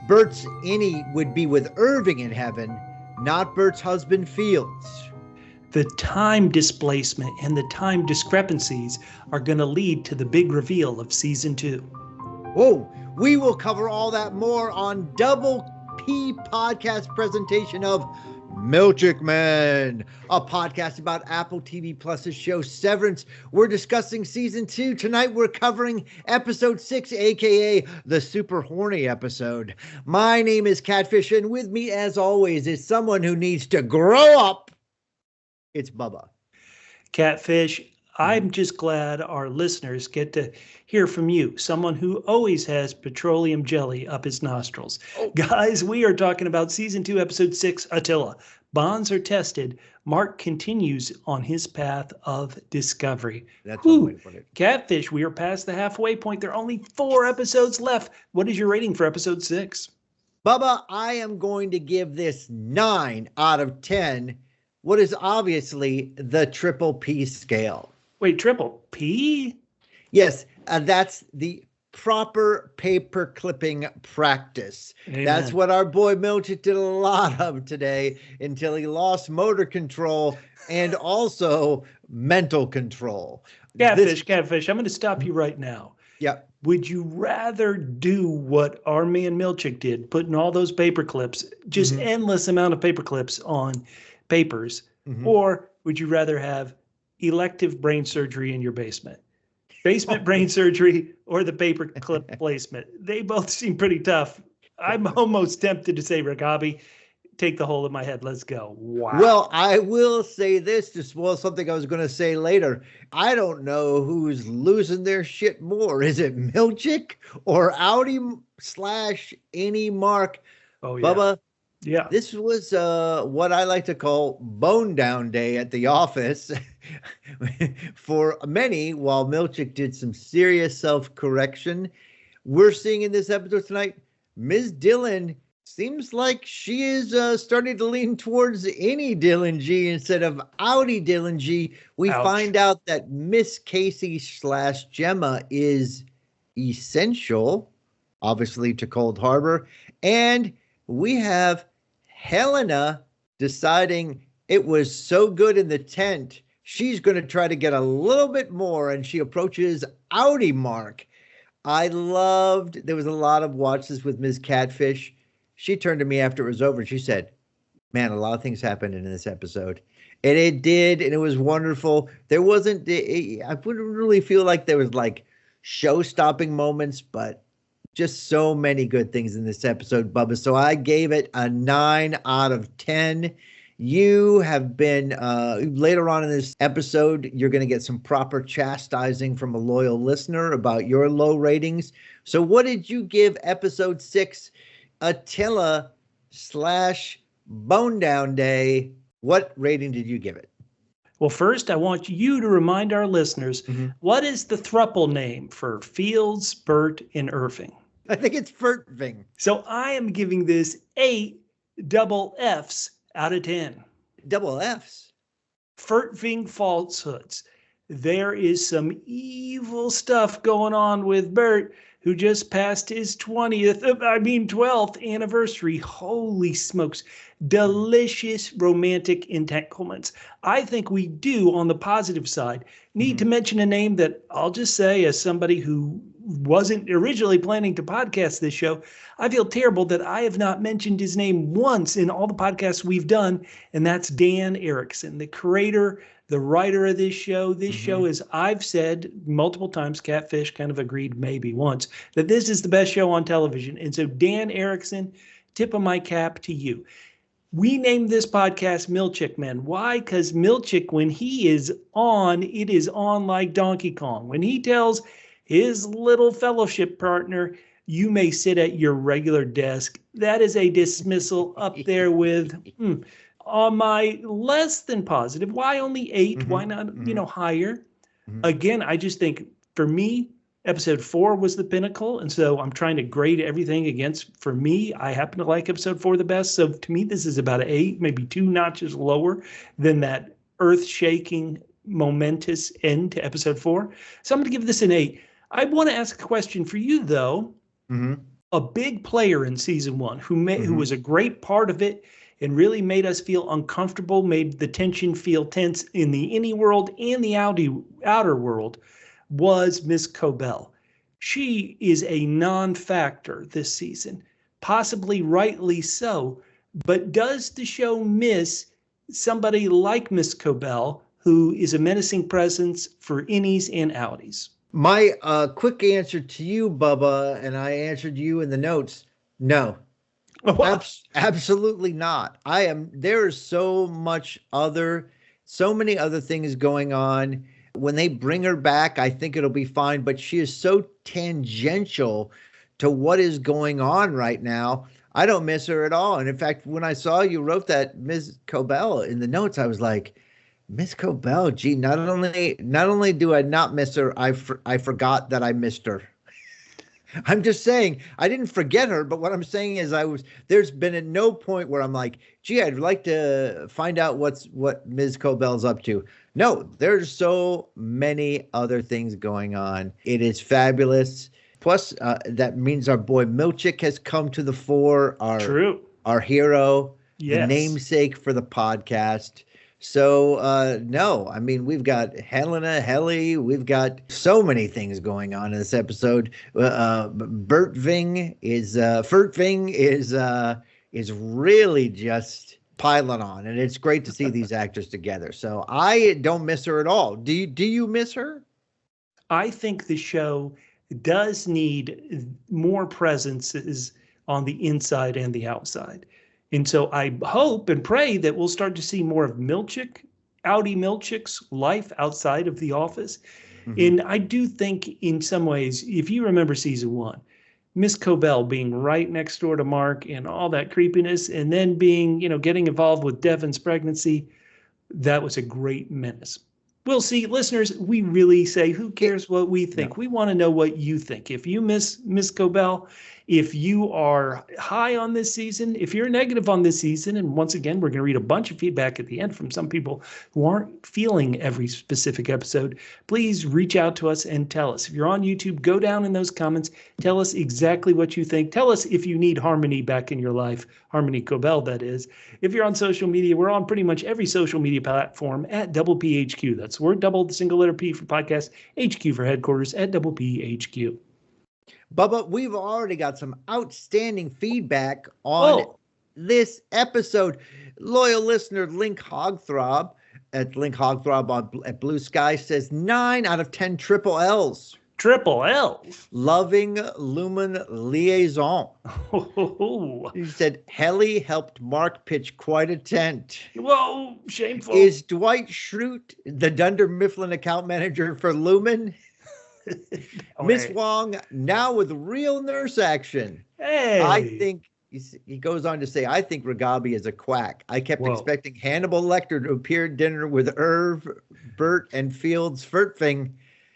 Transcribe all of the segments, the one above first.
Burt's innie would be with Irving in heaven, not Burt's husband Fields. The time displacement and the time discrepancies are going to lead to the big reveal of season 2. Whoa, we will cover all that more on Double P podcast presentation of Milchick Man, a podcast about Apple TV Plus's show Severance. We're discussing season 2. Tonight we're covering episode 6, aka the super horny episode. My name is Catfish, and with me as always is someone who needs to grow up. It's Bubba. Catfish, I'm just glad our listeners get to hear from you, someone who always has petroleum jelly up his nostrils. Oh. Guys, we are talking about season 2, episode 6, Attila. Bonds are tested. Mark continues on his path of discovery. That's one way to put it. Catfish, we are past the halfway point. There are only 4 episodes left. What is your rating for episode 6? Bubba, I am going to give this 9 out of 10. What is obviously the triple P scale. Wait, triple P? Yes, that's the proper paper clipping practice. Amen. That's what our boy Milchick did a lot of today until he lost motor control and also mental control. Catfish, I'm going to stop you right now. Yeah. Would you rather do what our man Milchick did, putting all those paper clips, just endless amount of paper clips on papers, or would you rather have elective brain surgery in your basement? Basement brain surgery or the paper clip placement? They both seem pretty tough. I'm almost tempted to say, Ragabi, take the whole of my head. Let's go. Wow. Well, I will say this to spoil something I was going to say later. I don't know who's losing their shit more. Is it Milchick or Outie / any Mark? Oh, yeah. Bubba, yeah. This was what I like to call bone down day at the office for many, while Milchick did some serious self-correction. We're seeing in this episode tonight, Ms. Dillon seems like she is starting to lean towards any Dillon G instead of Outie Dillon G. We find out that Miss Casey / Gemma is essential, obviously, to Cold Harbor. And we have Helena deciding it was so good in the tent, she's going to try to get a little bit more, and she approaches Outie Mark. There was a lot of watches with Ms. Catfish. She turned to me after it was over and she said, man, a lot of things happened in this episode. And it did, and it was wonderful. I wouldn't really feel like there was like show-stopping moments, but just so many good things in this episode, Bubba. So I gave it a 9 out of 10. You have been, later on in this episode, you're going to get some proper chastising from a loyal listener about your low ratings. So what did you give episode 6, Attila / Bone Down Day? What rating did you give it? Well, first, I want you to remind our listeners, what is the throuple name for Fields, Burt, and Irving? I think it's Irving. So I am giving this 8 double Fs out of 10. Double Fs? Irving falsehoods. There is some evil stuff going on with Burt, who just passed his 12th anniversary. Holy smokes. Delicious romantic entanglements. I think we do, on the positive side, need to mention a name that I'll just say, as somebody who wasn't originally planning to podcast this show, I feel terrible that I have not mentioned his name once in all the podcasts we've done, and that's Dan Erickson, the creator, the writer of this show. This show, as I've said multiple times, Catfish kind of agreed maybe once, that this is the best show on television. And so Dan Erickson, tip of my cap to you. We named this podcast Milchick Man. Why? Because Milchick, when he is on, it is on like Donkey Kong. When he tells his little fellowship partner, you may sit at your regular desk, that is a dismissal up there with, on my less than positive. Why only 8? Why not, higher? Again, I just think, for me, episode 4 was the pinnacle, and so I'm trying to grade everything against, for me, I happen to like episode 4 the best, so to me, this is about an 8, maybe 2 notches lower than that earth-shaking, momentous end to episode 4. So I'm going to give this an 8. I want to ask a question for you, though. a big player in season one who was a great part of it and really made us feel uncomfortable, made the tension feel tense in the innie world and the outer world, was Miss Cobel. She is a non-factor this season, possibly rightly so, but does the show miss somebody like Miss Cobel, who is a menacing presence for innies and outies? My quick answer to you, Bubba, and I answered you in the notes, no. Absolutely not. There is so many other things going on. When they bring her back, I think it'll be fine, but she is so tangential to what is going on right now. I don't miss her at all. And in fact, when I saw you wrote that Ms. Cobel in the notes, I was like, Miss Cobel, gee, not only do I not miss her, I forgot that I missed her. I'm just saying, I didn't forget her, but what I'm saying is there's been at no point where I'm like, gee, I'd like to find out what Ms. Cobel's up to. No, there's so many other things going on. It is fabulous. Plus, that means our boy Milchick has come to the fore, our hero, yes, the namesake for the podcast. So, no, I mean, we've got Helly, we've got so many things going on in this episode. Furtving is really just piling on, and it's great to see these actors together. So I don't miss her at all. Do you miss her? I think the show does need more presences on the inside and the outside. And so I hope and pray that we'll start to see more of Outie Milchick's life outside of the office. Mm-hmm. And I do think in some ways, if you remember season one, Miss Cobel being right next door to Mark and all that creepiness, and then being, getting involved with Devin's pregnancy, that was a great menace. We'll see. Listeners, we really say, who cares what we think? No. We want to know what you think. If you miss Miss Cobel, if you are high on this season, if you're negative on this season, and once again, we're going to read a bunch of feedback at the end from some people who aren't feeling every specific episode, please reach out to us and tell us. If you're on YouTube, go down in those comments. Tell us exactly what you think. Tell us if you need harmony back in your life. Harmony Cobel, that is. If you're on social media, we're on pretty much every social media platform at Double PHQ. That's word double, the single letter P for podcast, HQ for headquarters at Double PHQ. Bubba, we've already got some outstanding feedback on this episode. Loyal listener Link Hogthrob at Blue Sky says 9 out of 10 triple L's. Triple L's. Loving Lumon liaison. He said Helly helped Mark pitch quite a tent. Whoa, shameful. Is Dwight Schrute the Dunder Mifflin account manager for Lumon? Miss Wong, now with real nurse action. Hey. I think, he goes on to say, I think Ragabi is a quack. I kept expecting Hannibal Lecter to appear at dinner with Irv, Burt, and Fields Furtving.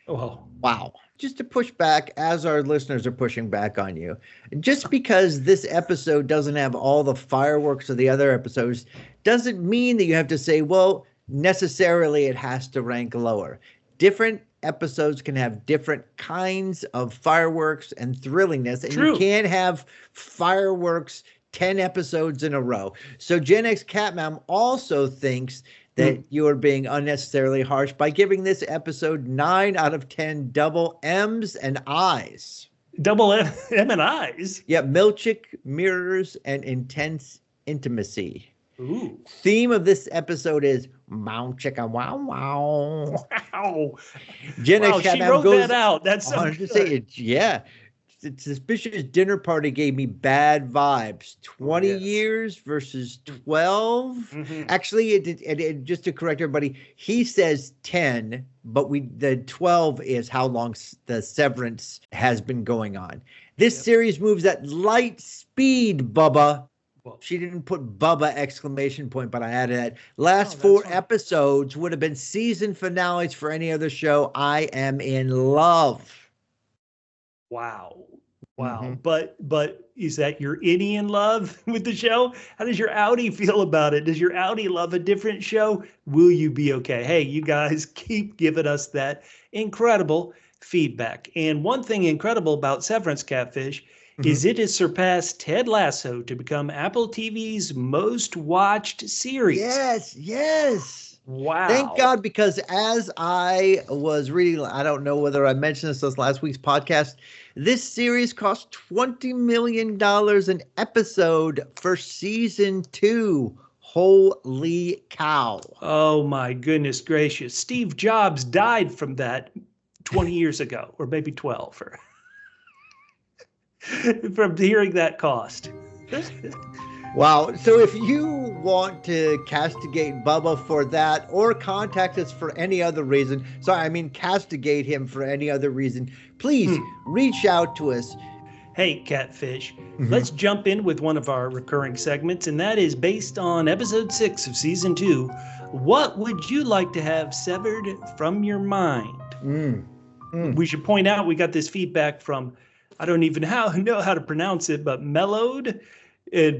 Oh. Wow. Just to push back, as our listeners are pushing back on you. Just because this episode doesn't have all the fireworks of the other episodes doesn't mean that you have to say, well, necessarily it has to rank lower. Different episodes can have different kinds of fireworks and thrillingness, and you can't have fireworks 10 episodes in a row. So Gen X Catmam also thinks that you are being unnecessarily harsh by giving this episode 9 out of 10 double M's and I's. Double M and I's? Yeah, Milchick, mirrors, and intense intimacy. Ooh. Theme of this episode is Mow Chicka Wow Wow. Wow. Gen X she wrote that out. That's so good. Say it, yeah. Suspicious dinner party gave me bad vibes. 20 years versus 12. Mm-hmm. Actually, it just to correct everybody, he says 10, but the 12 is how long the Severance has been going on. This series moves at light speed, Bubba. She didn't put Bubba exclamation point, but I added that. Last 4 episodes would have been season finales for any other show. I am in love. Wow. Mm-hmm. But is that your innie in love with the show? How does your outie feel about it? Does your outie love a different show? Will you be okay? Hey, you guys keep giving us that incredible feedback. And one thing incredible about Severance, Catfish, is it has surpassed Ted Lasso to become Apple TV's most watched series. Yes. Wow. Thank God, because as I was reading, I don't know whether I mentioned this last week's podcast, this series cost $20 million an episode for season 2. Holy cow. Oh, my goodness gracious. Steve Jobs died from that 20 years ago, or maybe 12. From hearing that cost. Wow. So if you want to castigate Bubba for that, or contact us for any other reason, castigate him for any other reason, please reach out to us. Hey, Catfish, let's jump in with one of our recurring segments, and that is based on episode 6 of season 2. What would you like to have severed from your mind? We should point out we got this feedback from, I don't even know how to pronounce it, but Mellowed,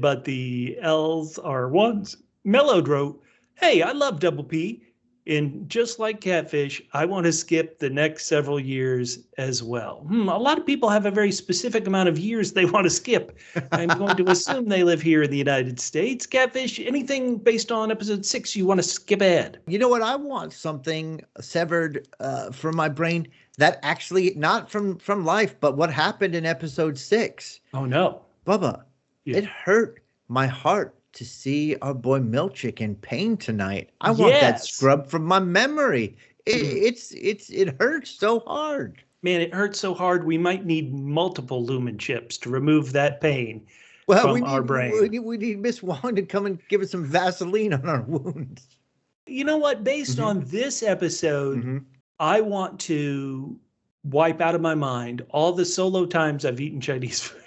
but the L's are ones. Mellowed wrote, hey, I love Double P, and just like Catfish, I want to skip the next several years as well. A lot of people have a very specific amount of years they want to skip. I'm going to assume they live here in the United States. Catfish, anything based on episode 6 you want to skip ahead? You know what? I want something severed from my brain that actually, not from life, but what happened in episode 6. Oh, no. Bubba, it hurt my heart to see our boy Milchick in pain tonight. I want that scrubbed from my memory. It hurts so hard. Man, it hurts so hard. We might need multiple Lumon chips to remove that pain from our brain. We need Miss Wong to come and give us some Vaseline on our wounds. You know what? Based on this episode, I want to wipe out of my mind all the solo times I've eaten Chinese food.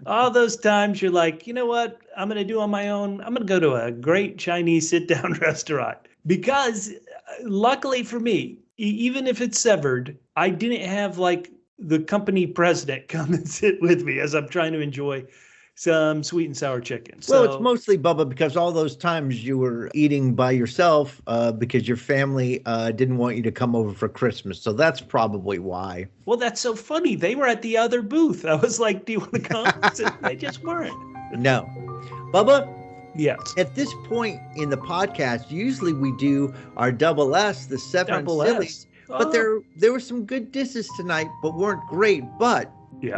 All those times you're like, you know what, I'm going to do on my own. I'm going to go to a great Chinese sit-down restaurant. Because luckily for me, even if it's severed, I didn't have like the company president come and sit with me as I'm trying to enjoy some sweet and sour chicken. Well, it's mostly, Bubba, because all those times you were eating by yourself because your family didn't want you to come over for Christmas. So that's probably why. Well, that's so funny. They were at the other booth. I was like, do you want to come? They just weren't. No. Bubba? Yes. At this point in the podcast, usually we do our double S, the Severance Sillies. But there were some good disses tonight, but weren't great. But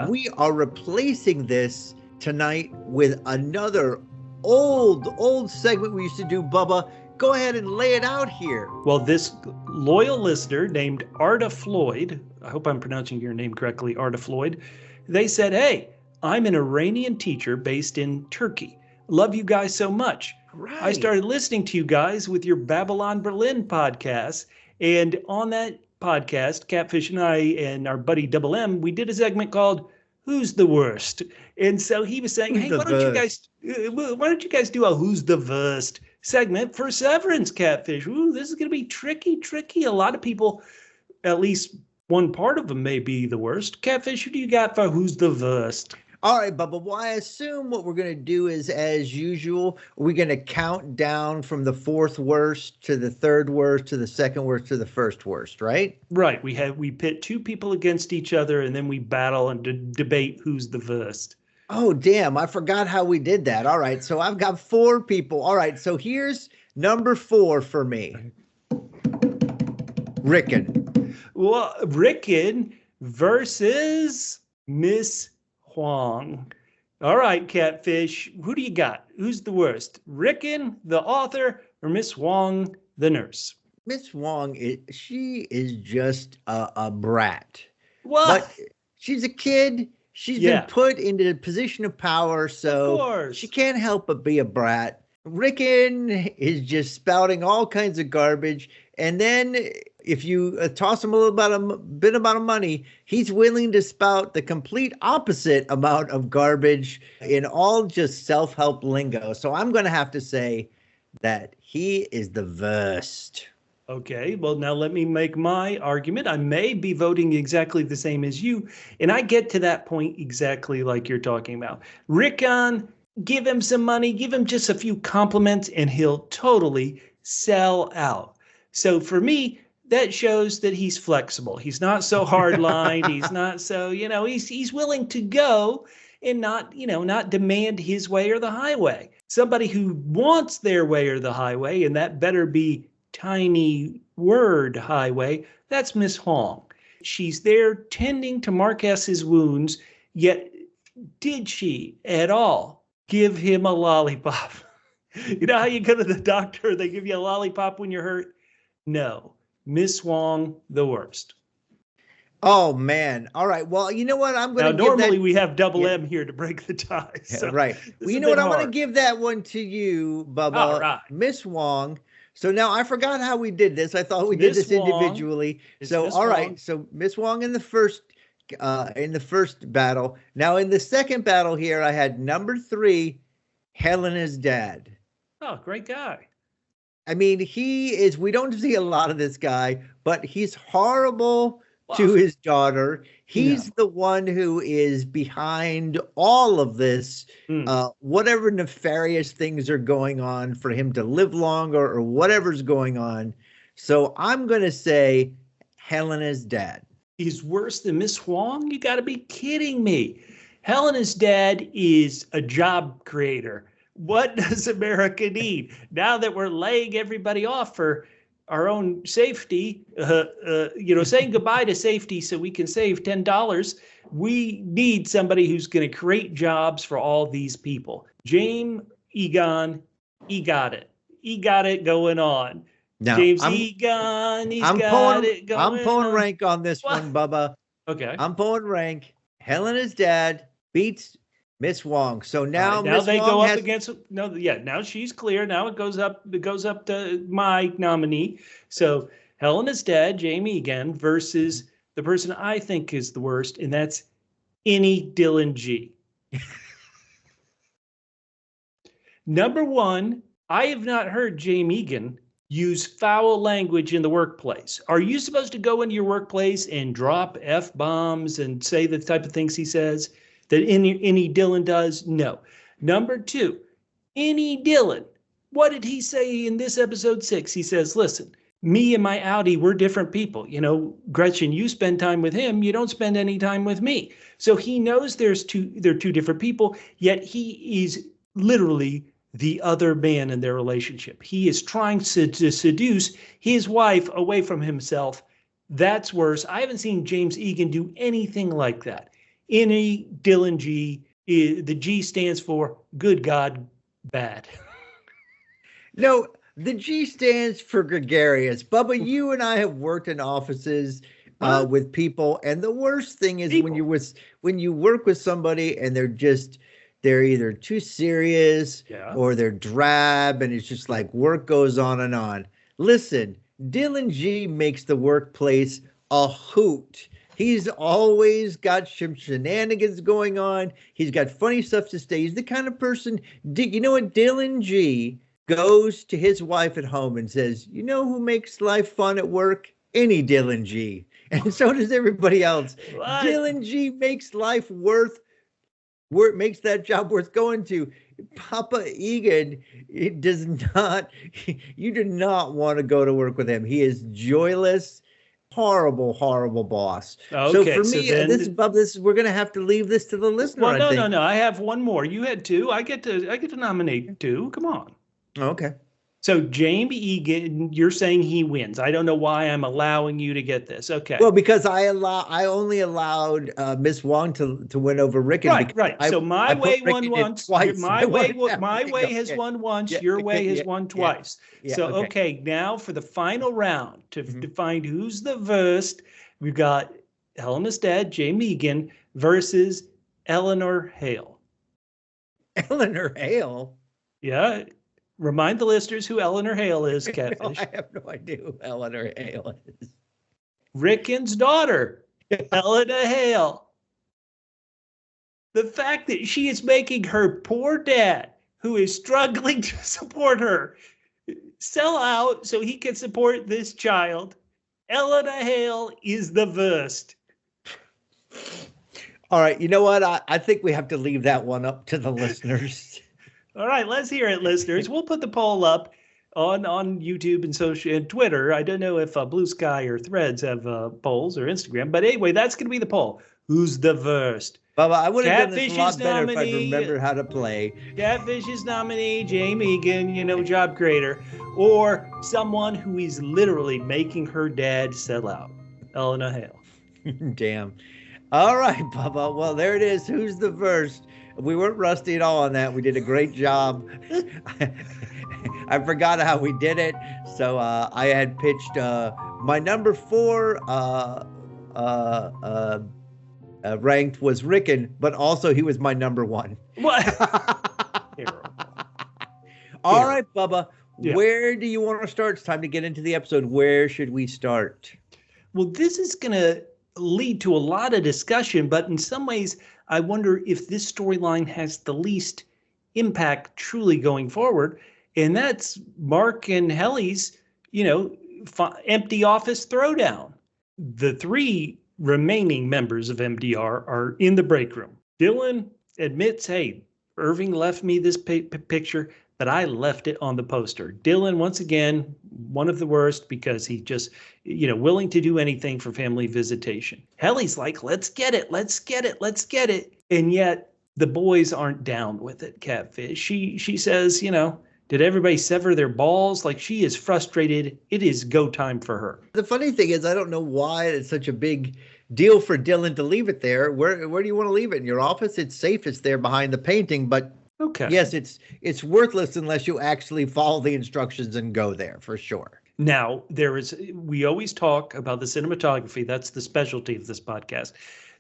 we are replacing this tonight with another old segment we used to do. Bubba, go ahead and lay it out here. Well, this loyal listener named Arda Floyd, I hope I'm pronouncing your name correctly, Arda Floyd, they said, hey, I'm an Iranian teacher based in Turkey. Love you guys so much. Right. I started listening to you guys with your Babylon Berlin podcast, and on that podcast, Catfish and I and our buddy Double M, we did a segment called Who's the Worst? And so he was saying, hey, why don't you guys do a Who's the Worst segment for Severance, Catfish? Ooh, this is going to be tricky. A lot of people, at least one part of them may be the worst. Catfish, who do you got for Who's the Worst? All right, Bubba. Well, I assume what we're going to do is, as usual, we're going to count down from the 4th worst to the 3rd worst to the 2nd worst to the 1st worst, right? Right. We pit 2 people against each other, and then we battle and debate who's the worst. Oh, damn. I forgot how we did that. All right. So I've got 4 people. All right. So here's number 4 for me. Rickon. Well, Rickon versus Miss Huang. All right, Catfish, who do you got? Who's the worst? Rickon, the author, or Miss Huang, the nurse? Miss Huang, she is just a brat. What? But she's a kid. She's been put into a position of power, so she can't help but be a brat. Rickon is just spouting all kinds of garbage, and then if you toss him a bit amount of money, he's willing to spout the complete opposite amount of garbage in all just self-help lingo. So I'm going to have to say that he is the worst. Okay, well, now let me make my argument. I may be voting exactly the same as you, and I get to that point exactly like you're talking about. Rickon, give him some money, give him just a few compliments, and he'll totally sell out. So for me, that shows that he's flexible. He's not so hard-lined. He's not so, he's willing to go and not demand his way or the highway. Somebody who wants their way or the highway, and that better be tiny word highway, that's Miss Hong. She's there tending to Marquez's wounds, yet did she at all give him a lollipop? You know how you go to the doctor, they give you a lollipop when you're hurt? No. Miss Wong, the worst. Oh, man. All right. Well, you know what? I'm going to give normally we have double M here to break the tie. So right. Well, you know what? I'm going to give that one to you, Bubba. All right. Miss Wong. So now I forgot how we did this. I thought we did this individually. So, all right. So Miss Wong in the first battle. Now in the second battle here, I had number 3, Helena's dad. Oh, great guy. I mean, we don't see a lot of this guy, but he's horrible to his daughter. He's the one who is behind all of this, whatever nefarious things are going on for him to live longer or whatever's going on. So I'm going to say Helena's dad. He's worse than Miss Huang? You got to be kidding me. Helena's dad is a job creator. What does America need? Now that we're laying everybody off for our own safety, saying goodbye to safety so we can save $10, we need somebody who's going to create jobs for all these people. James Egan, he got it. He got it going on. Now, James Egan, it going I'm pulling rank on this one, Bubba. Okay. I'm pulling rank. Helena's dad beats Miss Wong. So now, now they go up against now she's clear. Now it goes up to my nominee. So Helena's dad, Jamie again, versus the person I think is the worst, and that's any Dylan G. Number 1, I have not heard Jamie Egan use foul language in the workplace. Are you supposed to go into your workplace and drop F-bombs and say the type of things he says that any Dylan does? No. Number 2, any Dylan. What did he say in this episode 6? He says, listen, me and my Outie, we're different people. Gretchen, you spend time with him. You don't spend any time with me. So he knows they're two different people, yet he is literally the other man in their relationship. He is trying to seduce his wife away from himself. That's worse. I haven't seen James Egan do anything like that. Any Dylan G, the G stands for good God, bad. No, the G stands for gregarious. Bubba, you and I have worked in offices with people, and the worst thing is when you work with somebody and they're either too serious or they're drab, and it's just like work goes on and on. Listen, Dylan G makes the workplace a hoot. He's always got some shenanigans going on. He's got funny stuff to say. He's the kind of person, you know what? Dylan G goes to his wife at home and says, you know who makes life fun at work? Any Dylan G. And so does everybody else. What? Dylan G makes life makes that job worth going to. Papa Egan, you do not want to go to work with him. He is joyless. Horrible boss. Okay, so for me, we're going to have to leave this to the listener. Well, no. I have one more. You had 2. I get to nominate 2. Come on. Okay. So Jamie Egan, you're saying he wins. I don't know why I'm allowing you to get this. Okay. Well, because I only allowed Miss Wong to win over Rickon. Right. So my way won once. My way has won once. Your way has won twice. So okay, now for the final round to find who's the worst, we've got Helena's dad, Jamie Egan, versus Eleanor Hale. Eleanor Hale. Yeah. Remind the listeners who Eleanor Hale is, Catfish. I have no idea who Eleanor Hale is. Rickon's daughter, Eleanor Hale. The fact that she is making her poor dad, who is struggling to support her, sell out so he can support this child. Eleanor Hale is the worst. All right, you know what? I think we have to leave that one up to the listeners. All right, let's hear it, listeners. We'll put the poll up on YouTube and social and Twitter. I don't know if Blue Sky or Threads have polls or Instagram, but anyway, that's going to be the poll. Who's the worst? Bubba, I would have done this a lot Catfish's better if I nominee- remembered how to play. Catfish's nominee, Jamie Egan, job creator, or someone who is literally making her dad sell out. Elena Hale. Damn. All right, Bubba. Well, there it is. Who's the worst? We weren't rusty at all on that. We did a great job. I forgot how we did it. So I had pitched my number 4 ranked was Rickon, but also he was my number 1. What? Terrible. All right, Bubba. Yeah. Where do you want to start? It's time to get into the episode. Where should we start? Well, this is going to lead to a lot of discussion, but in some ways, I wonder if this storyline has the least impact truly going forward. And that's Mark and Helly's, empty office throwdown. The 3 remaining members of MDR are in the break room. Dylan admits, hey, Irving left me this picture, but I left it on the poster. Dylan, once again, one of the worst because he just, willing to do anything for family visitation. Helly's like, let's get it. And yet the boys aren't down with it, Catfish. She says, did everybody sever their balls? Like, she is frustrated. It is go time for her. The funny thing is, I don't know why it's such a big deal for Dylan to leave it there. Where do you want to leave it? In your office? It's safe. It's there behind the painting. But okay, yes, it's worthless unless you actually follow the instructions and go there for sure. Now, we always talk about the cinematography. That's the specialty of this podcast.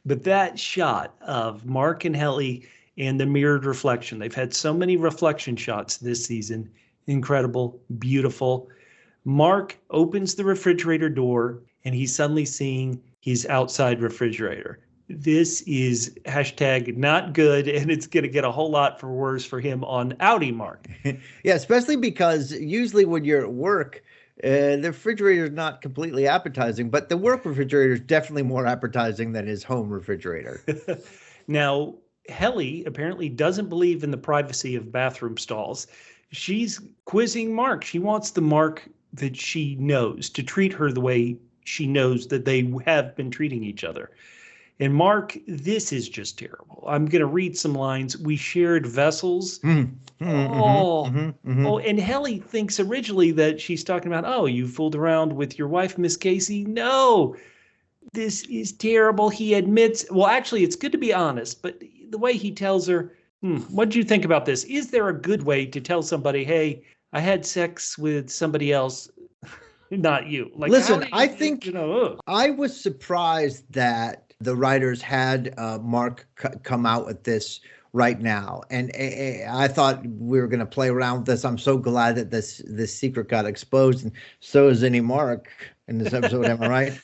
But that shot of Mark and Helly and the mirrored reflection. They've had so many reflection shots this season. Incredible, beautiful. Mark opens the refrigerator door and he's suddenly seeing his outside refrigerator. This is hashtag not good, and it's going to get a whole lot for worse for him on Outie Mark. Yeah, especially because usually when you're at work, the refrigerator is not completely appetizing, but the work refrigerator is definitely more appetizing than his home refrigerator. Now, Helly apparently doesn't believe in the privacy of bathroom stalls. She's quizzing Mark. She wants the Mark that she knows to treat her the way she knows that they have been treating each other. And Mark, this is just terrible. I'm going to read some lines. We shared vessels. And Helly thinks originally that she's talking about, you fooled around with your wife, Miss Casey. No, this is terrible. He admits, well, actually, it's good to be honest, but the way he tells her, what do you think about this? Is there a good way to tell somebody, hey, I had sex with somebody else, not you? Like, listen, I think I was surprised that the writers had Mark come out with this right now. And I thought we were going to play around with this. I'm so glad that this secret got exposed, and so is any Mark in this episode. Am I right?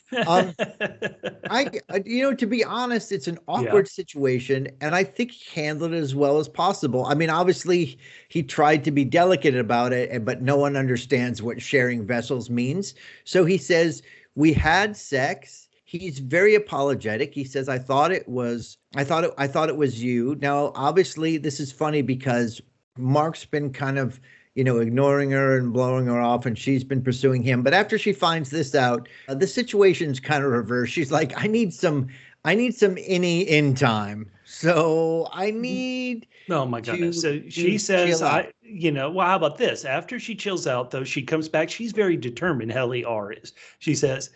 To be honest, it's an awkward situation, and I think he handled it as well as possible. I mean, obviously, he tried to be delicate about it, but no one understands what sharing vessels means. So he says, we had sex. He's very apologetic. He says, I thought it was you. Now, obviously, this is funny because Mark's been kind of, ignoring her and blowing her off, and she's been pursuing him. But after she finds this out, the situation's kind of reversed. She's like, I need some in time. So I need. Oh my goodness. So she says, how about this? After she chills out, though, she comes back. She's very determined. Helly R is. She says,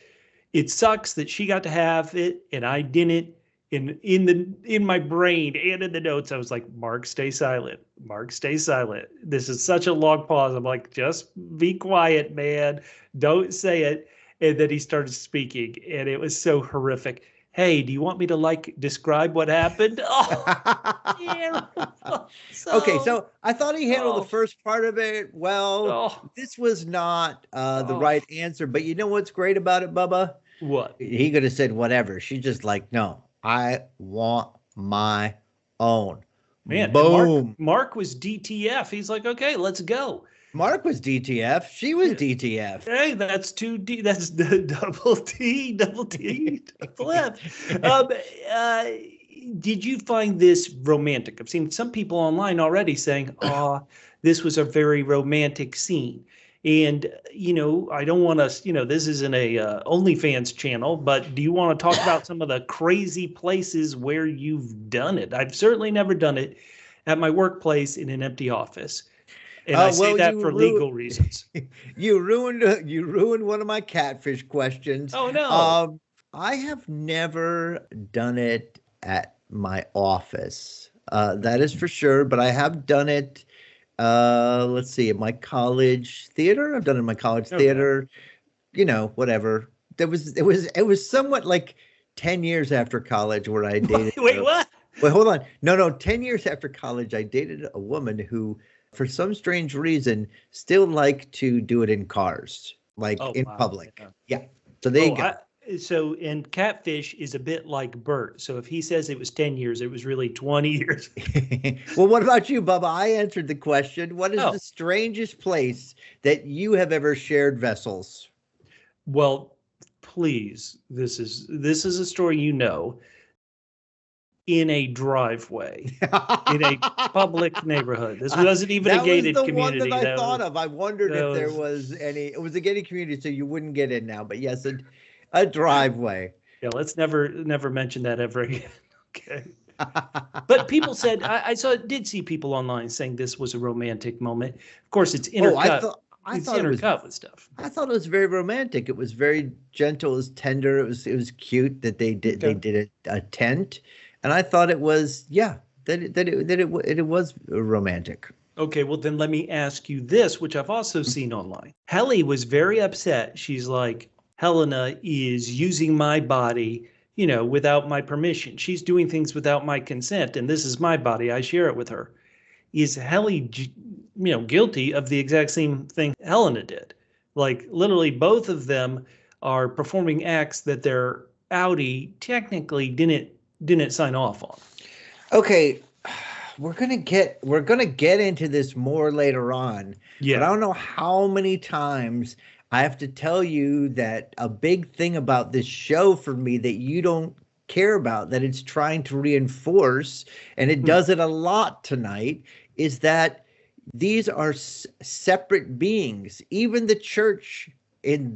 it sucks that she got to have it and I didn't. In my brain and in the notes, I was like, Mark, stay silent. Mark, stay silent. This is such a long pause. I'm like, just be quiet, man. Don't say it. And then he started speaking, and it was so horrific. Hey, do you want me to describe what happened? Oh, terrible. Okay, so I thought he handled the first part of it well. This was not the right answer, but you know what's great about it, Bubba? What? He could have said whatever. She's just like, no, I want my own. Man, boom. Mark was DTF. He's like, okay, let's go. Mark was DTF. She was DTF. Hey, that's 2D. That's the double T, double F. Did you find this romantic? I've seen some people online already saying, this was a very romantic scene. And, I don't want us, this isn't a OnlyFans channel, but do you want to talk about some of the crazy places where you've done it? I've certainly never done it at my workplace in an empty office. And I say that for legal reasons. You ruined one of my catfish questions. Oh, no. I have never done it at my office. That is for sure, but I have done it, let's see, at my college theater. I've done it in my college theater, whatever. It was somewhat like 10 years after college where I dated. Wait, what? Wait, hold on. No, 10 years after college, I dated a woman who, for some strange reason, still liked to do it in cars, in public. Yeah. So there you go. And Catfish is a bit like Burt. So if he says it was 10 years, it was really 20 years. Well, what about you, Bubba? I answered the question. What is the strangest place that you have ever shared vessels? Well, please, this is a story in a driveway, in a public neighborhood. This wasn't even a gated community. That was the one that I thought of. I wondered if there was any. It was a gated community, so you wouldn't get in now. But yes, a driveway. Yeah, let's never mention that ever again. Okay. But people said did see people online saying this was a romantic moment. Of course, it's intercut. I thought it was intercut with stuff. I thought it was very romantic. It was very gentle. It was tender. It was cute that they did a tent, and I thought it was it was romantic. Okay, well then let me ask you this, which I've also seen online. Helly was very upset. She's like, Helena is using my body, without my permission. She's doing things without my consent, and this is my body. I share it with her. Is Helly, guilty of the exact same thing Helena did? Like, literally, both of them are performing acts that their Outie technically didn't sign off on. Okay, we're gonna get into this more later on. Yeah, but I don't know how many times I have to tell you that a big thing about this show for me that you don't care about, that it's trying to reinforce, and it does it a lot tonight, is that these are separate beings. Even the church in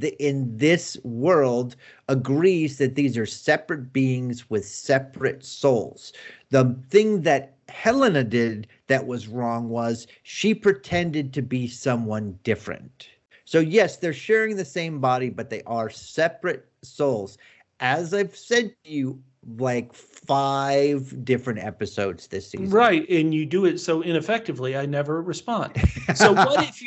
this world agrees that these are separate beings with separate souls. The thing that Helena did that was wrong was she pretended to be someone different. So yes, they're sharing the same body, but they are separate souls. As I've said to you, like 5 different episodes this season. Right, and you do it so ineffectively, I never respond. So what if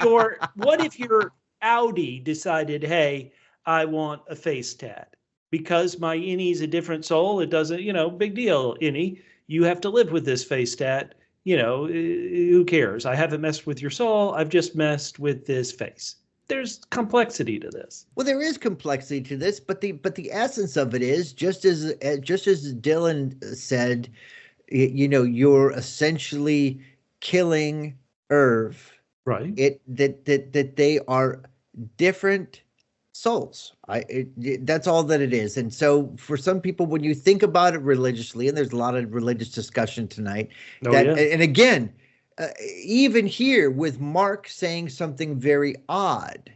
your Outie decided, hey, I want a face tat? Because my innie's a different soul, it doesn't, big deal, innie. You have to live with this face tat. Who cares? I haven't messed with your soul. I've just messed with this face. There's complexity to this. Well, there is complexity to this, but the essence of it is just as Dylan said, you're essentially killing Irv. Right. That they are different souls. That's all that it is. And so for some people, when you think about it religiously, and there's a lot of religious discussion tonight, and again, even here with Mark saying something very odd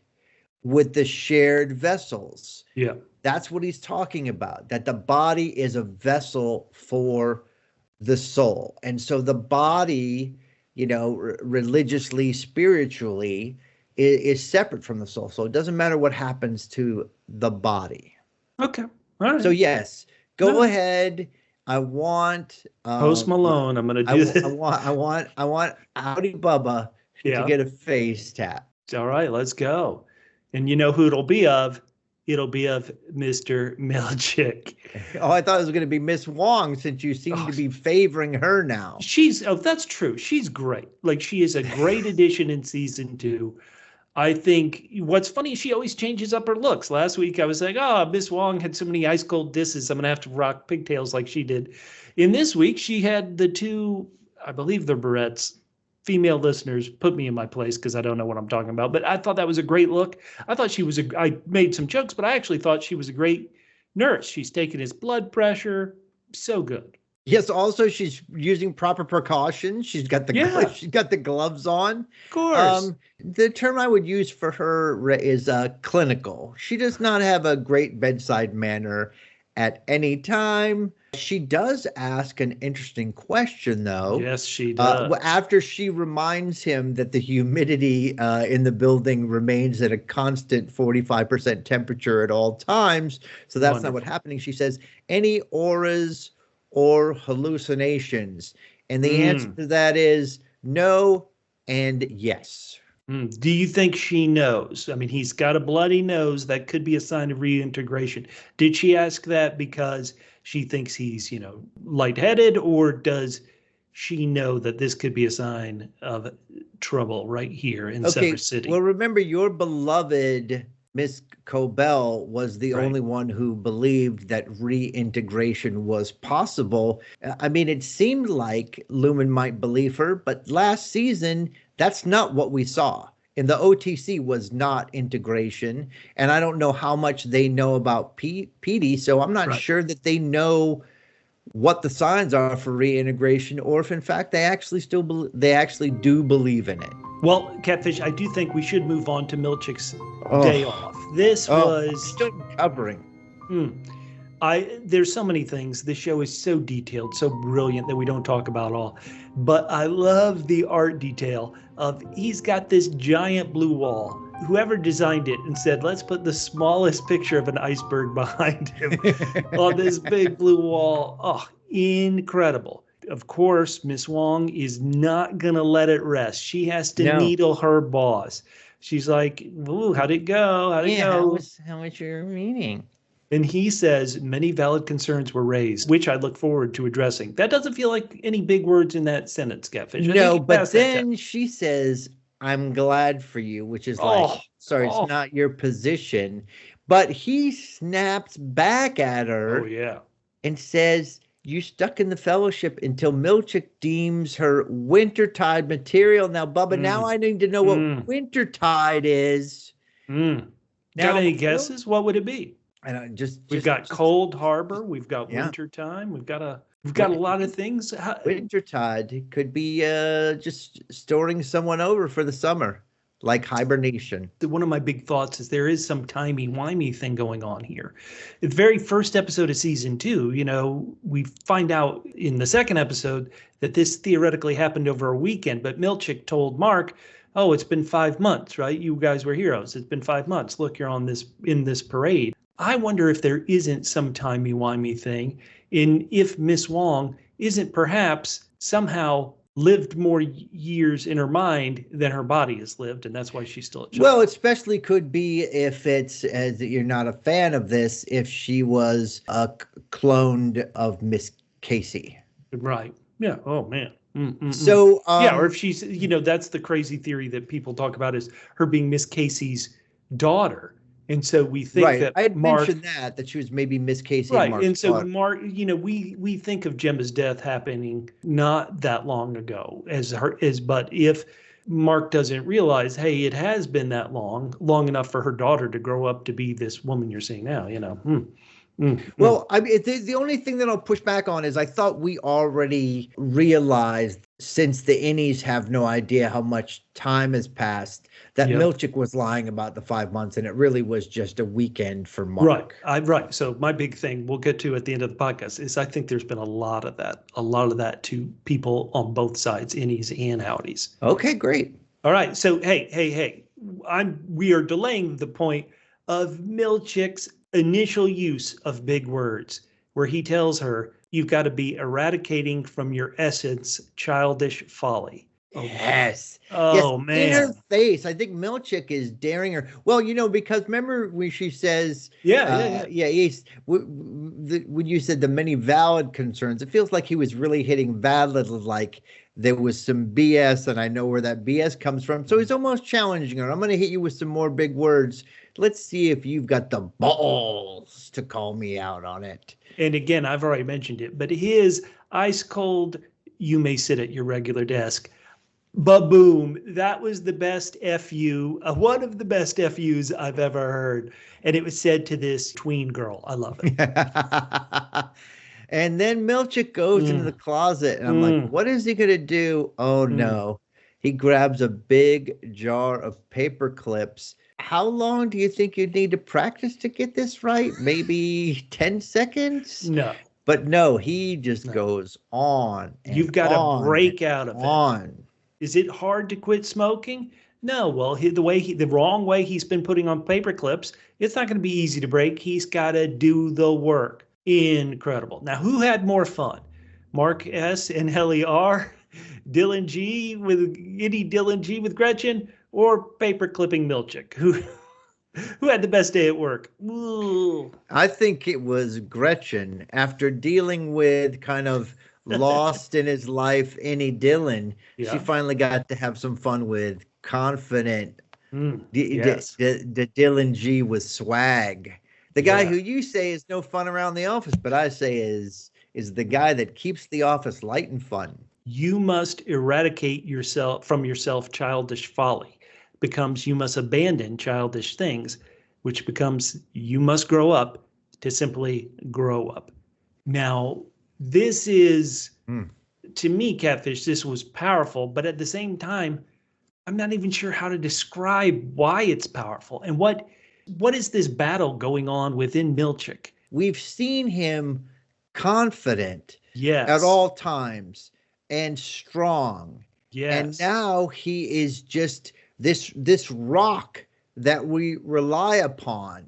with the shared vessels. Yeah. That's what he's talking about, that the body is a vessel for the soul. And so the body, religiously, spiritually is separate from the soul. So it doesn't matter what happens to the body. Okay. All right. So yes, go ahead. I want Post Malone. I'm gonna do this. I want Outie Bubba to get a face tap. All right, let's go. And you know who it'll be of? It'll be of Mr. Milchick. Oh, I thought it was going to be Miss Wong, since you seem to be favoring her now. That's true. She's great. Like, she is a great addition in season 2. I think what's funny, she always changes up her looks. Last week I was like, Miss Wong had so many ice cold disses, I'm going to have to rock pigtails like she did. In this week, she had the 2, I believe they're barrettes. Female listeners, put me in my place because I don't know what I'm talking about. But I thought that was a great look. I thought I made some jokes, but I actually thought she was a great nurse. She's taking his blood pressure. So good. Yes, also she's using proper precautions. She's got the she's got the gloves on. Of course. The term I would use for her is clinical. She does not have a great bedside manner at any time. She does ask an interesting question, though. Yes, she does. After she reminds him that the humidity in the building remains at a constant 45% temperature at all times. So that's not what's happening. She says, any auras or hallucinations? And the answer to that is no and yes. Do you think she knows? I mean, he's got a bloody nose. That could be a sign of reintegration. Did she ask that because she thinks he's, lightheaded, or does she know that this could be a sign of trouble right here in Severance City? Well, remember, your beloved Miss Cobel was the only one who believed that reintegration was possible. I mean, it seemed like Lumon might believe her, but last season, that's not what we saw. In the OTC was not integration, and I don't know how much they know about PD, so I'm not sure that they know what the signs are for reintegration, or if in fact they actually do believe in it. Well, Catfish, I do think we should move on to Milchick's day off. This was still covering. There's so many things. The show is so detailed, so brilliant that we don't talk about all. But I love the art detail of he's got this giant blue wall. Whoever designed it and said, let's put the smallest picture of an iceberg behind him on this big blue wall. Oh, incredible. Of course, Miss Wong is not going to let it rest. She has to needle her boss. She's like, ooh, how'd it go? How'd it go? How was your meeting? And he says many valid concerns were raised, which I look forward to addressing. That doesn't feel like any big words in that sentence, Catfish. No, but then she says, I'm glad for you, which is it's not your position. But he snaps back at her and says, you stuck in the fellowship until Milchick deems her wintertide material. Now, Bubba, now I need to know what wintertide is. Now, got any guesses? What would it be? And we've got Cold Harbor, we've got wintertime, we've got a lot of things. Wintertide could be just storing someone over for the summer, like hibernation. One of my big thoughts is there is some timey-wimey thing going on here. The very first episode of season 2, we find out in the second episode that this theoretically happened over a weekend, but Milchick told Mark, oh, it's been 5 months, right? You guys were heroes. It's been 5 months. Look, you're in this parade. I wonder if there isn't some timey-wimey thing, and if Miss Wong isn't perhaps somehow lived more years in her mind than her body has lived, and that's why she's still a child. Well, especially could be if it's, as you're not a fan of this, if she was a cloned of Miss Casey. Right. Yeah. Oh, man. So, or if she's, that's the crazy theory that people talk about is her being Miss Casey's daughter. And so we think that I had Mark mentioned that she was maybe Miss Casey. Right. And so Mark, we think of Gemma's death happening not that long ago but if Mark doesn't realize, hey, it has been that long enough for her daughter to grow up to be this woman you're seeing now, Well, I mean, the only thing that I'll push back on is I thought we already realized, since the innies have no idea how much time has passed, that Milchick was lying about the 5 months, and it really was just a weekend for Mark. Right. So my big thing we'll get to at the end of the podcast is I think there's been a lot of that to people on both sides, innies and outies. Okay, great. All right. So, hey, we are delaying the point of Milchick's initial use of big words, where he tells her, you've got to be eradicating from your essence childish folly. Yes. Oh, man. In her face. I think Milchick is daring her. Well, because remember when she says, yes, when you said the many valid concerns, it feels like he was really hitting valid, like there was some BS, and I know where that BS comes from. So he's almost challenging her. I'm going to hit you with some more big words. Let's see if you've got the balls to call me out on it. And again, I've already mentioned it, but his ice cold, you may sit at your regular desk. Ba-boom. That was the best FU, one of the best FUs I've ever heard. And it was said to this tween girl. I love it. And then Milchick goes into the closet, and I'm like, what is he going to do? Oh, no. He grabs a big jar of paper clips. How long do you think you'd need to practice to get this right? Maybe 10 seconds? No. But no, he just goes on. And you've got to break out of it. Is it hard to quit smoking? No. Well, the wrong way he's been putting on paper clips, it's not going to be easy to break. He's got to do the work. Incredible. Now, who had more fun? Mark S. and Helly R, Dylan G with Gretchen, or paper clipping Milchick? Who had the best day at work? Ooh. I think it was Gretchen. After dealing with kind of lost in his life any Dylan, she finally got to have some fun with confident the Dylan G with swag. The guy who you say is no fun around the office, but I say is the guy that keeps the office light and fun. You must eradicate from yourself childish folly. Becomes you must abandon childish things, which becomes you must grow up to simply grow up. Now, this is, to me, Catfish, this was powerful, but at the same time, I'm not even sure how to describe why it's powerful and what is this battle going on within Milchick. We've seen him confident at all times and strong. Yes. And now he is just this rock that we rely upon,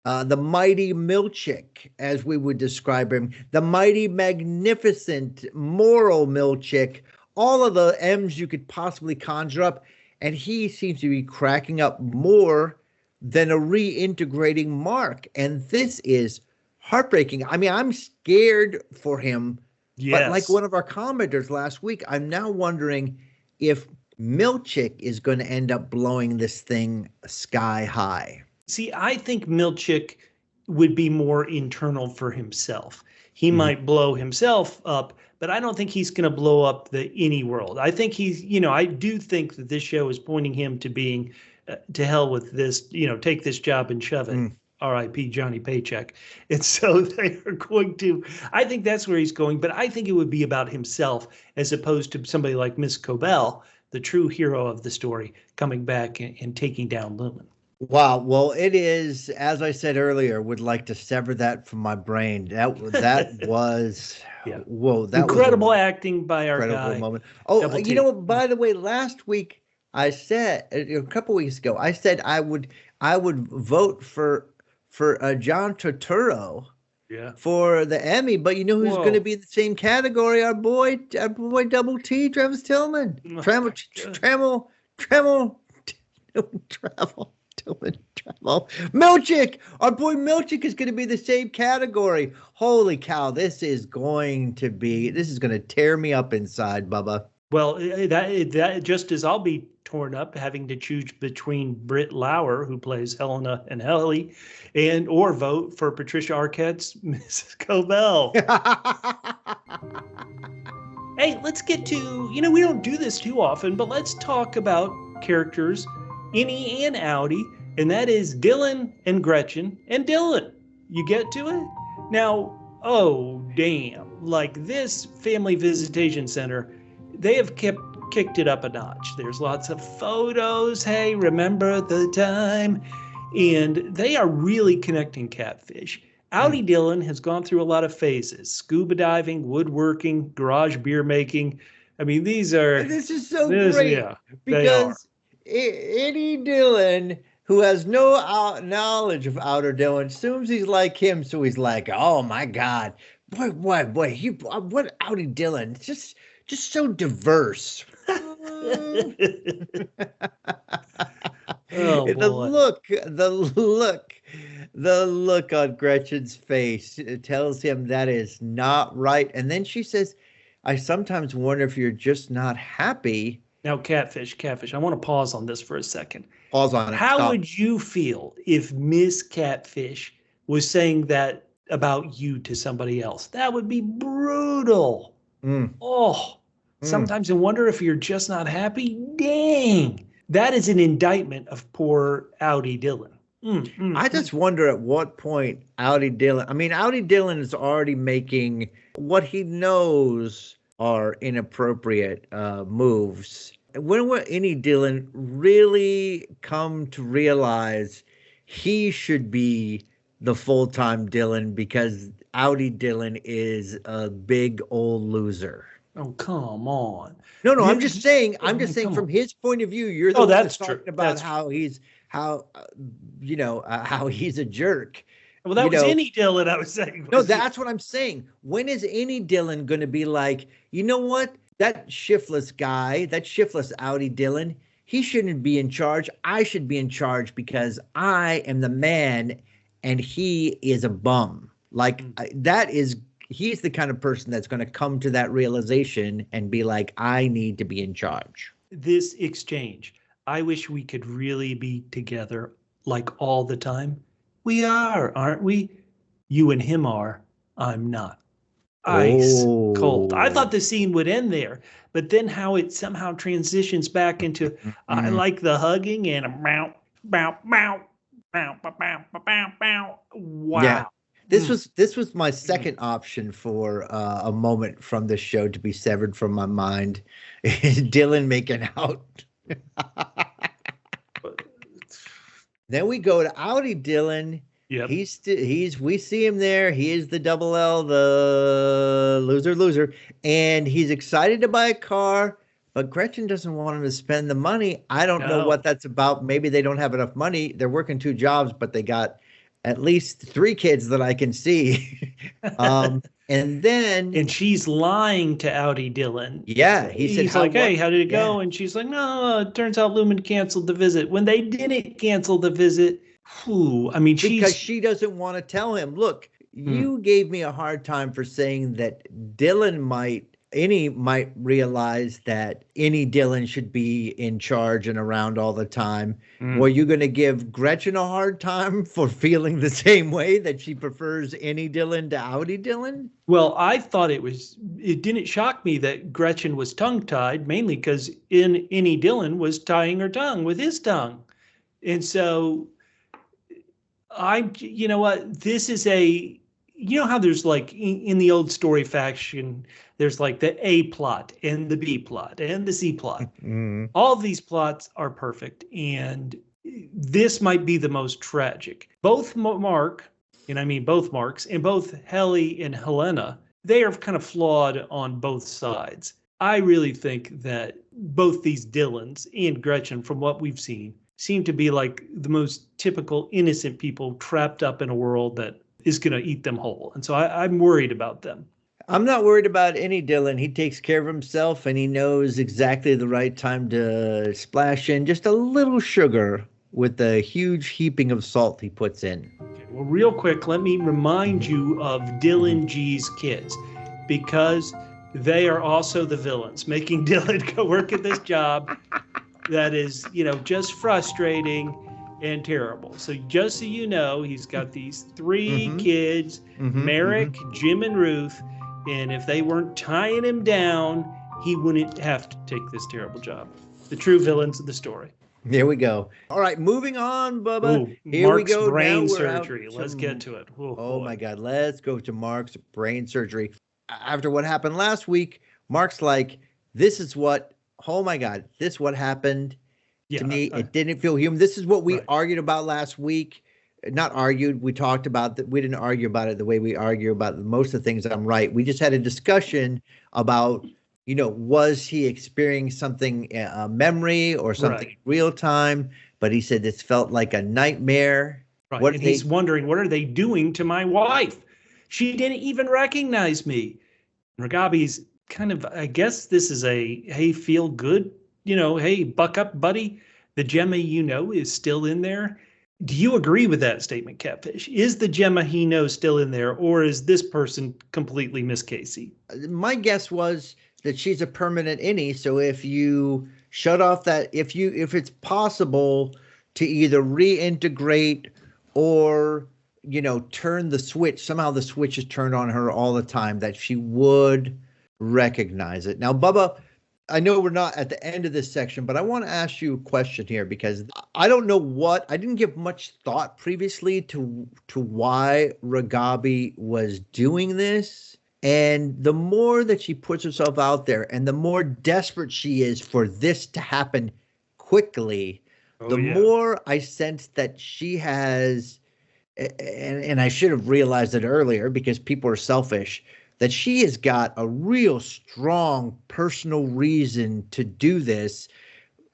the mighty Milchick, as we would describe him, the mighty, magnificent, moral Milchick, all of the M's you could possibly conjure up, and he seems to be cracking up more than a reintegrating Mark, and this is heartbreaking. I mean, I'm scared for him, but like one of our commenters last week, I'm now wondering if Milchick is going to end up blowing this thing sky high. See, I think Milchick would be more internal for himself. He might blow himself up, but I don't think he's going to blow up the any world. I think I do think that this show is pointing him to being to hell with this, take this job and shove it. R.I.P. Johnny Paycheck. And so they are going to, I think that's where he's going, but I think it would be about himself as opposed to somebody like Miss Cobel, the true hero of the story, coming back and taking down Lumon. Wow. Well, it is, as I said earlier, would like to sever that from my brain. That was, whoa. That incredible acting by our guy. Moment. Oh, you know what? By the way, last week I said, a couple weeks ago, I said I would vote for John Turturro for the Emmy, but you know who's going to be in the same category? Our boy Double T, Travis Tillman. Travel. Milchick! Our boy Milchick is going to be the same category. Holy cow, this is going to tear me up inside, Bubba. Well, that just as I'll be torn up having to choose between Britt Lauer, who plays Helena and Helly, or vote for Patricia Arquette's Mrs. Cobel. Hey, let's get to, we don't do this too often, but let's talk about characters, Innie and Outie, and that is Dylan and Gretchen and Dylan. You get to it? Now, oh, damn. Like this family visitation center, they have kicked it up a notch. There's lots of photos. Hey, remember the time? And they are really connecting Catfish. Outie Dylan has gone through a lot of phases: scuba diving, woodworking, garage beer making. I mean, this is so great. Yeah, because Innie Dylan, who has no knowledge of Outer Dylan, assumes he's like him, so he's like, oh my God, boy, what Outie Dylan? It's just so diverse. Oh, the look on Gretchen's face tells him that is not right. And then she says, I sometimes wonder if you're just not happy. Now, Catfish, I want to pause on this for a second. Pause on it. How would you feel if Miss Catfish was saying that about you to somebody else? That would be brutal. Sometimes I wonder if you're just not happy. Dang. That is an indictment of poor Outie Dylan. I just wonder at what point Outie Dillon is already making what he knows are inappropriate moves. When will any Dillon really come to realize he should be the full-time Dillon because Outie Dillon is a big old loser? Oh, come on. No, I'm just saying from his point of view, you're the one that's talking about how he's a jerk. Well, that was any Dillon I was saying. No, that's what I'm saying. When is any Dillon going to be like, you know what? That shiftless guy, that shiftless Outie Dillon, he shouldn't be in charge. I should be in charge because I am the man and he is a bum. Like he's the kind of person that's going to come to that realization and be like, I need to be in charge. This exchange, I wish we could really be together like all the time. We are, aren't we? You and him are. I'm not. Ice cold. I thought the scene would end there, but then how it somehow transitions back into I like the hugging and a bow, bow, bow, bow, bow, bow, bow, bow. Wow. Yeah. This was my second option for a moment from the show to be severed from my mind. Dillon making out. Then we go to Outie Dillon. Yep. We see him there. He is the double L, the loser, and he's excited to buy a car, but Gretchen doesn't want him to spend the money. I don't know what that's about. Maybe they don't have enough money. They're working 2 jobs, but they got at least 3 kids that I can see. And she's lying to Outie Dillon. Yeah. He's like, hey, how did it go? And she's like, no, it turns out Lumon canceled the visit. When they didn't cancel the visit, because she doesn't want to tell him, look, you gave me a hard time for saying that Dillon might realize that any Dillon should be in charge and around all the time. Were you going to give Gretchen a hard time for feeling the same way, that she prefers any Dillon to Outie Dillon? Well, I thought it didn't shock me that Gretchen was tongue-tied, mainly because any Dillon was tying her tongue with his tongue. And so you know what, this is how there's like in the old story faction, there's like the A plot and the B plot and the C plot. All of these plots are perfect. And this might be the most tragic. Both Marks, and both Helly and Helena, they are kind of flawed on both sides. I really think that both these Dillons and Gretchen, from what we've seen, seem to be like the most typical innocent people trapped up in a world that is going to eat them whole. And so I'm worried about them. I'm not worried about any Dillon. He takes care of himself and he knows exactly the right time to splash in just a little sugar with the huge heaping of salt he puts in. Okay, well, real quick, let me remind you of Dillon G's kids, because they are also the villains, making Dillon go work at this job that is, just frustrating and terrible. So just so you know, he's got these 3 kids, Merrick, Jim, and Ruth. And if they weren't tying him down, he wouldn't have to take this terrible job. The true villains of the story. Here we go. All right, moving on, Bubba. Here Mark's we go. Brain surgery. Let's get to it. Oh my God. Let's go to Mark's brain surgery. After what happened last week, Mark's like, this is what happened to me. It didn't feel human. This is what we argued about last week. Not argued. We talked about that. We didn't argue about it the way we argue about most of the things. I'm right. We just had a discussion about, was he experiencing something, a memory or something in real time? But he said this felt like a nightmare. Right. And he's wondering, what are they doing to my wife? She didn't even recognize me. Ragabi's kind of, I guess this is hey, feel good. Hey, buck up, buddy. The Gemma is still in there. Do you agree with that statement, Catfish? Is the Gemma he knows still in there, or is this person completely Miss Casey? My guess was that she's a permanent innie. So if you shut off that, if it's possible to either reintegrate or, turn the switch, somehow the switch is turned on her all the time, that she would recognize it. Now, Bubba, I know we're not at the end of this section, but I want to ask you a question here because I don't know I didn't give much thought previously to why Ragabi was doing this. And the more that she puts herself out there and the more desperate she is for this to happen quickly, the more I sense that she has, and I should have realized it earlier because people are selfish, that she has got a real strong personal reason to do this.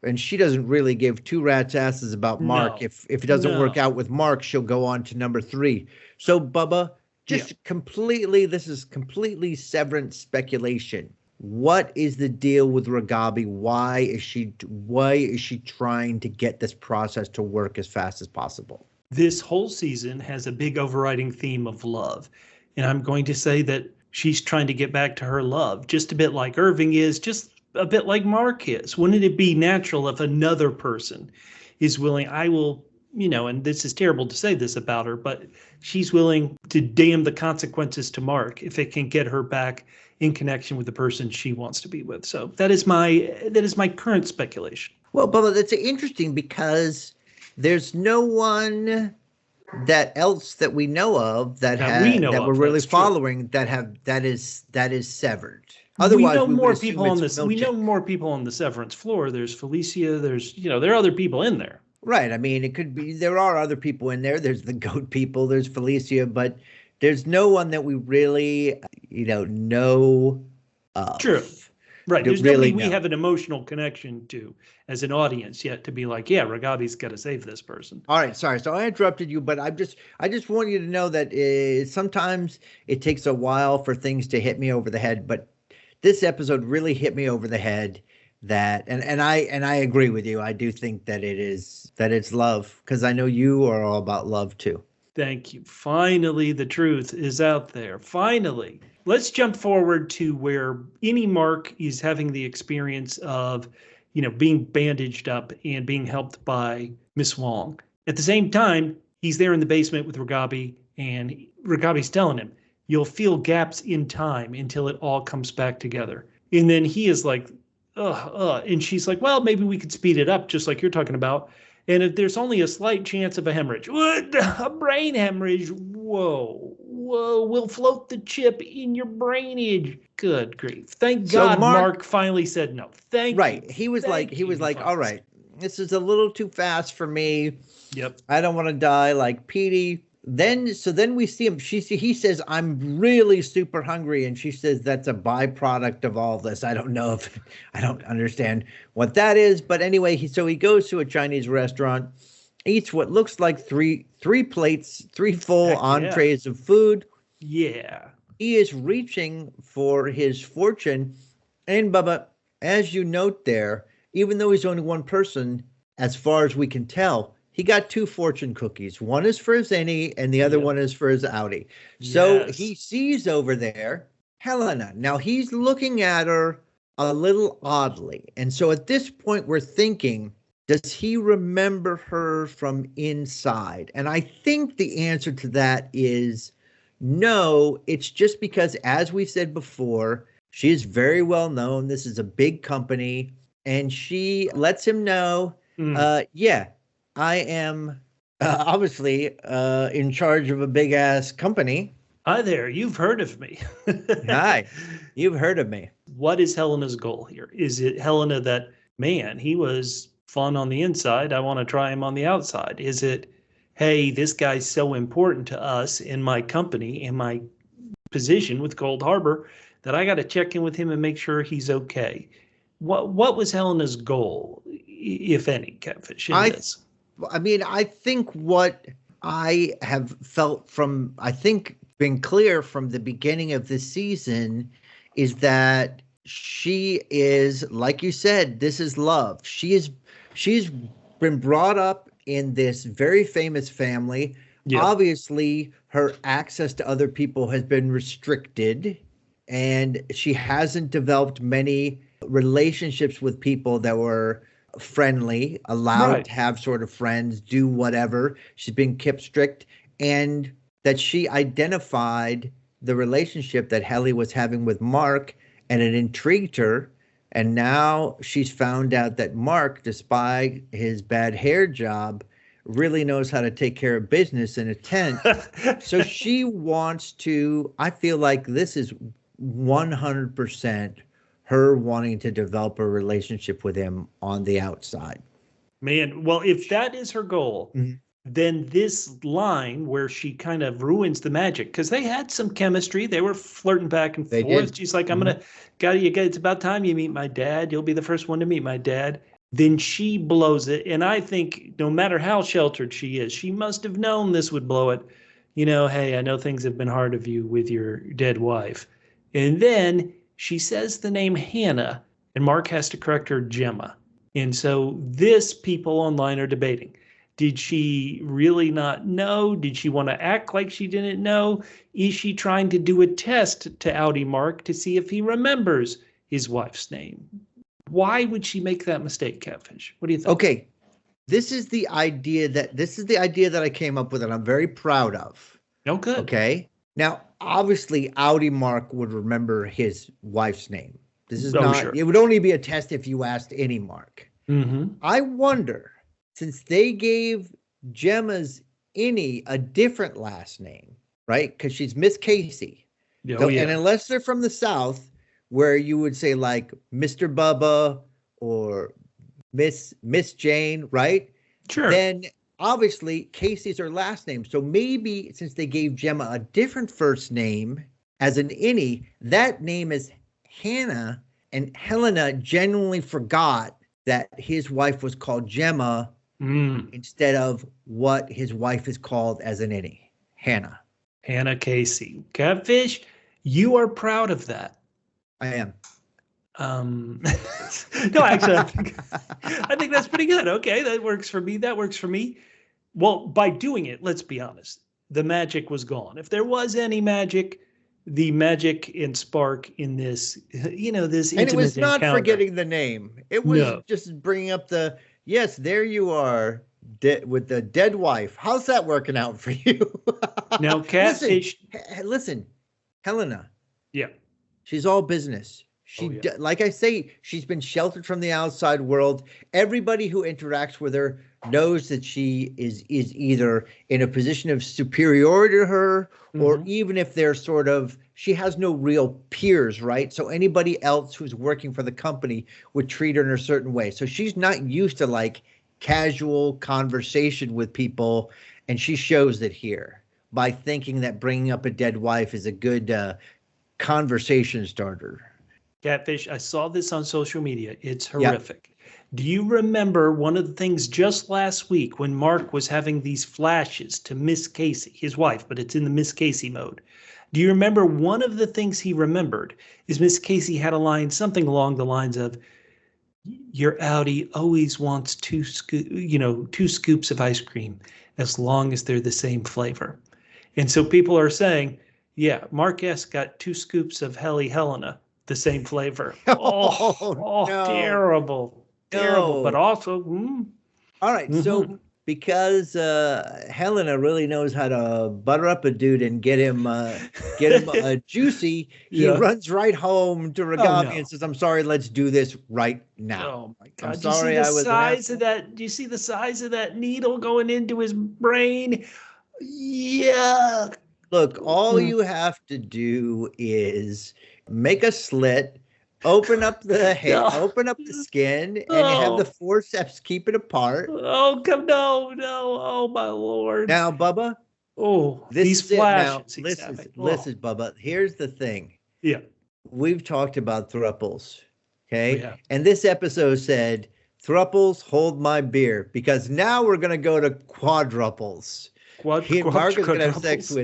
And she doesn't really give two rats' asses about Mark. No. If it doesn't work out with Mark, she'll go on to number 3. So, Bubba, this is completely Severance speculation. What is the deal with Ragabi? Why is she trying to get this process to work as fast as possible? This whole season has a big overriding theme of love. And I'm going to say that she's trying to get back to her love, just a bit like Irving is, just a bit like Mark is. Wouldn't it be natural if another person is willing, and this is terrible to say this about her, but she's willing to damn the consequences to Mark if it can get her back in connection with the person she wants to be with. So that is my current speculation. Well, Bubba, that's interesting because there's no one else that we know of that we're really following that is severed. Otherwise, we know more people on this. We know more people on the Severance floor. There's Felicia. There's there are other people in there. Right. I mean, it could be there are other people in there. There's the goat people. There's Felicia, but there's no one that we really know of. True. Right. There's nobody we have an emotional connection to as an audience yet to be like, yeah, Ragabi's got to save this person. All right. Sorry. So I interrupted you, but I just want you to know that sometimes it takes a while for things to hit me over the head. But this episode really hit me over the head and I agree with you. I do think that it's love because I know you are all about love, too. Thank you. Finally, the truth is out there. Finally. Let's jump forward to where any Mark is having the experience of, being bandaged up and being helped by Miss Wong. At the same time, he's there in the basement with Ragabi, and Ragabi's telling him, you'll feel gaps in time until it all comes back together. And then he is like, and she's like, well, maybe we could speed it up, just like you're talking about. And if there's only a slight chance of a hemorrhage, a brain hemorrhage, whoa, we'll float the chip in your brainage. Good grief. Thank God Mark finally said no. Thank you. Right. He was like, all right, this is a little too fast for me. Yep. I don't want to die like Petey. Then we see him. He says, I'm really super hungry. And she says, that's a byproduct of all this. I don't understand what that is. But anyway, he goes to a Chinese restaurant, eats what looks like three plates, 3 full entrees of food. Yeah. He is reaching for his fortune. And Bubba, as you note there, even though he's only one person, as far as we can tell, he got 2 fortune cookies. One is for his Zenny and the other one is for his Outie. So he sees over there Helena. Now he's looking at her a little oddly. And so at this point we're thinking, does he remember her from inside? And I think the answer to that is no. It's just because, as we said before, she is very well known. This is a big company. And she lets him know, I am obviously in charge of a big ass company. Hi there. You've heard of me. Hi. You've heard of me. What is Helena's goal here? Is it Helena that, man, he was fun on the inside. I want to try him on the outside. Is it, hey, this guy's so important to us in my company, in my position with Cold Harbor, that I got to check in with him and make sure he's okay. What was Helena's goal, if any, Catfish, in this? I mean, I think what I have felt been clear from the beginning of this season is that she is, like you said, this is love. She's been brought up in this very famous family. Yep. Obviously, her access to other people has been restricted, and she hasn't developed many relationships with people that were friendly, allowed to have sort of friends, do whatever. She's been kept strict, and that she identified the relationship that Helly was having with Mark, and it intrigued her And now she's found out that Mark, despite his bad hair job, really knows how to take care of business in a tent. So she wants to, I feel like this is 100% her wanting to develop a relationship with him on the outside. Man, well, if that is her goal, then this line where she kind of ruins the magic, because they had some chemistry. They were flirting back and forth. Did. She's like, it's about time you meet my dad. You'll be the first one to meet my dad. Then she blows it. And I think no matter how sheltered she is, she must have known this would blow it. You know, hey, I know things have been hard of you with your dead wife. And then she says the name Hannah, and Mark has to correct her Gemma. And so this, people online are debating. Did she really not know? Did she want to act like she didn't know? Is she trying to do a test to Outie Mark to see if he remembers his wife's name? Why would she make that mistake, Catfish? What do you think? Okay, this is the idea that I came up with, and I'm very proud of. Oh, good. Okay. Now, obviously, Outie Mark would remember his wife's name. This is not. Sure. It would only be a test if you asked any Mark. I wonder, since they gave Gemma's Innie a different last name, right? Because she's Miss Casey. And unless they're from the South, where you would say like Mr. Bubba or Miss Jane, right? Sure. Then obviously Casey's her last name. So maybe since they gave Gemma a different first name as an Innie, that name is Hannah, and Helena genuinely forgot that his wife was called Gemma instead of what his wife is called as an Innie, Hannah. Hannah Casey. Catfish, you are proud of that. I am. No, actually, I think that's pretty good. Okay, that works for me. Well, by doing it, let's be honest, the magic was gone. If there was any magic, the magic and spark in this, this intimate and it was not encounter. Forgetting the name. It was just bringing up yes, there you are with the dead wife. How's that working out for you? Now, Catfish. Listen, Helena. Yeah. She's all business. Like I say, she's been sheltered from the outside world. Everybody who interacts with her knows that she is either in a position of superiority to her, or even if they're she has no real peers, right? So anybody else who's working for the company would treat her in a certain way. So she's not used to like casual conversation with people, and she shows it here by thinking that bringing up a dead wife is a good conversation starter. Catfish, I saw this on social media. It's horrific. Yep. Do you remember one of the things just last week when Mark was having these flashes to Miss Casey, his wife, but it's in the Miss Casey mode? Do you remember one of the things he remembered is Miss Casey had a line, something along the lines of, your Outie always wants two scoops of ice cream as long as they're the same flavor. And so people are saying, yeah, Mark S. got 2 scoops of Helena, the same flavor. No. Terrible. But also, all right. So because Helena really knows how to butter up a dude and get him juicy, he runs right home to Ragami and says, "I'm sorry, let's do this right now." Oh my God! I'm sorry, do you see the size of that needle going into his brain? Yeah. Look, all you have to do is make a slit, open up the head, open up the skin, and you have the forceps keep it apart. No, oh my Lord. Now, Bubba. These flashes. Listen, Bubba, here's the thing. Yeah. We've talked about thruples, okay? Yeah. And this episode said, thruples, hold my beer, because now we're going to go to quadruples. Mark is going to have sex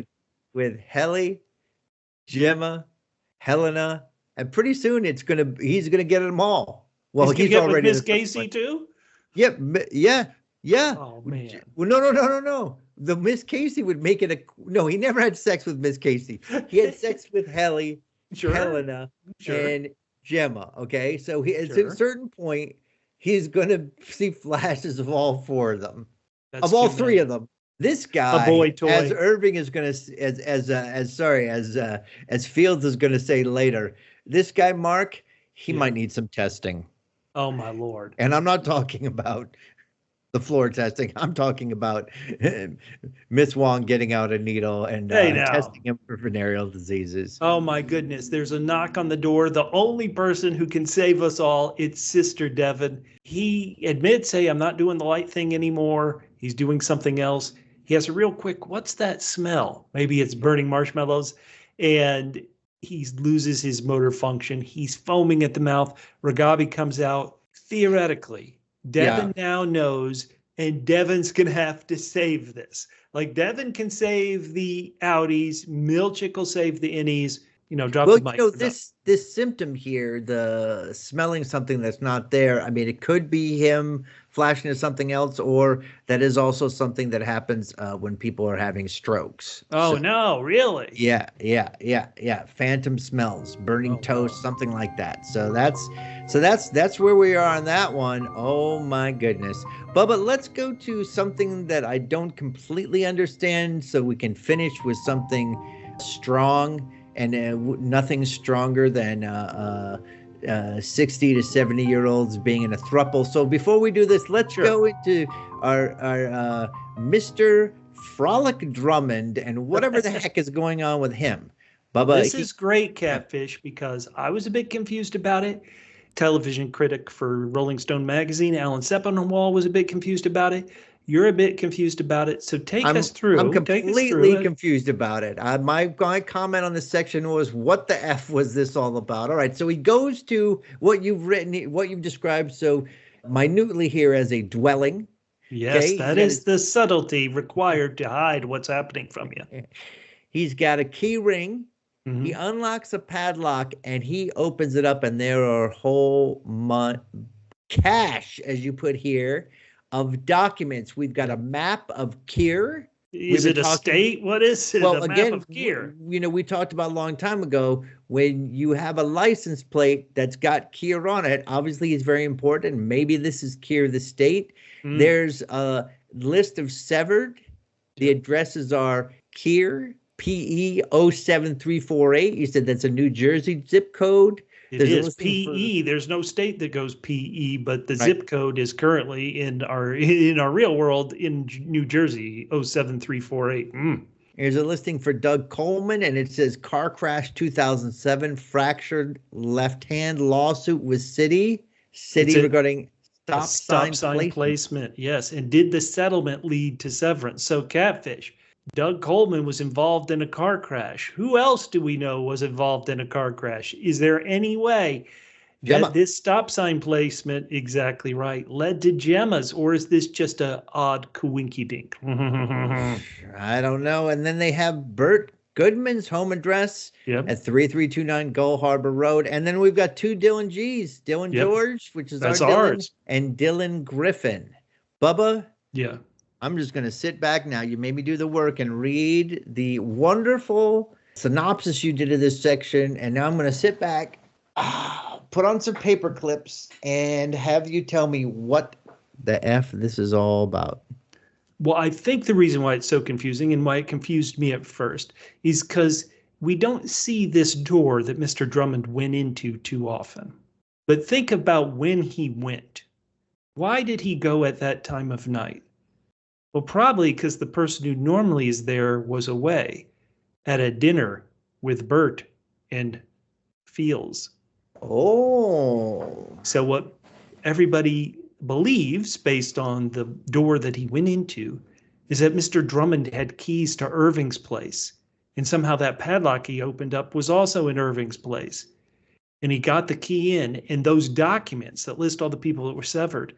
with Helly, Gemma, Helena, and pretty soon he's gonna get them all. Well, he's already with Miss Casey too. Yeah. Oh man. Well, no. The Miss Casey would make it he never had sex with Miss Casey. He had sex with Helly, Helena, and Gemma. Okay, so at a certain point, he's gonna see flashes of all 4 of them, of all 3 of them. This guy, as Irving is going to, as Fields is going to say later, this guy, Mark, he might need some testing. Oh, my Lord. And I'm not talking about the floor testing. I'm talking about Miss Wong getting out a needle and testing him for venereal diseases. Oh, my goodness. There's a knock on the door. The only person who can save us all, it's Sister Devon. He admits, hey, I'm not doing the light thing anymore. He's doing something else. He has a real quick, what's that smell? Maybe it's burning marshmallows. And he loses his motor function. He's foaming at the mouth. Ragabi comes out. Theoretically, Devon now knows, and Devon's going to have to save this. Like, Devon can save the outies. Milchick will save the innies. Drop the mic. This symptom here, the smelling something that's not there, I mean, it could be him flashing to something else, or that is also something that happens when people are having strokes. Oh, no, really? Yeah. Phantom smells, burning toast, something like that. So that's where we are on that one. Oh my goodness. Bubba, let's go to something that I don't completely understand so we can finish with something strong. And nothing stronger than 60 to 70-year-olds being in a throuple. So before we do this, let's go into our Mr. Frolic Drummond and whatever the heck is going on with him. Bubba, this is great, Catfish, because I was a bit confused about it. Television critic for Rolling Stone magazine, Alan Sepinwall, was a bit confused about it. You're a bit confused about it, so take us through. I'm completely confused about it. My comment on this section was, what the F was this all about? All right, so he goes to what you've written, what you've described so minutely here as a dwelling. Yes, that is the subtlety required to hide what's happening from you. He's got a key ring. Mm-hmm. He unlocks a padlock, and he opens it up, and there are a whole cache, as you put here, of documents. We've got a map of Kier. Is it a state? What is it? Well, map of Kier. We talked about a long time ago, when you have a license plate that's got Kier on it, obviously it's very important. Maybe this is Kier, the state. There's a list of severed. The addresses are Kier, PE 07348. You said that's a New Jersey zip code. It is PE. There's no state that goes PE, but the zip code is currently in our real world in New Jersey, 07348. Here's a listing for Doug Coleman, and it says car crash 2007, fractured left hand, lawsuit with city regarding stop sign placement. Yes, and did the settlement lead to severance? So, Catfish, Doug Coleman was involved in a car crash. Who else do we know was involved in a car crash? Is there any way that this stop sign placement, exactly right, led to Gemma's, or is this just a odd coinky-dink? I don't know. And then they have Burt Goodman's home address at 3329 Gull Harbor Road. And then we've got two Dylan G's, Dylan George, which is ours, and Dylan Griffin. Bubba? Yeah. I'm just going to sit back now. You made me do the work and read the wonderful synopsis you did of this section. And now I'm going to sit back, put on some paper clips, and have you tell me what the F this is all about. Well, I think the reason why it's so confusing and why it confused me at first is because we don't see this door that Mr. Drummond went into too often. But think about when he went. Why did he go at that time of night? Well, probably because the person who normally is there was away at a dinner with Burt and Fields. Oh. So what everybody believes, based on the door that he went into, is that Mr. Drummond had keys to Irving's place. And somehow that padlock he opened up was also in Irving's place. And he got the key in, and those documents that list all the people that were severed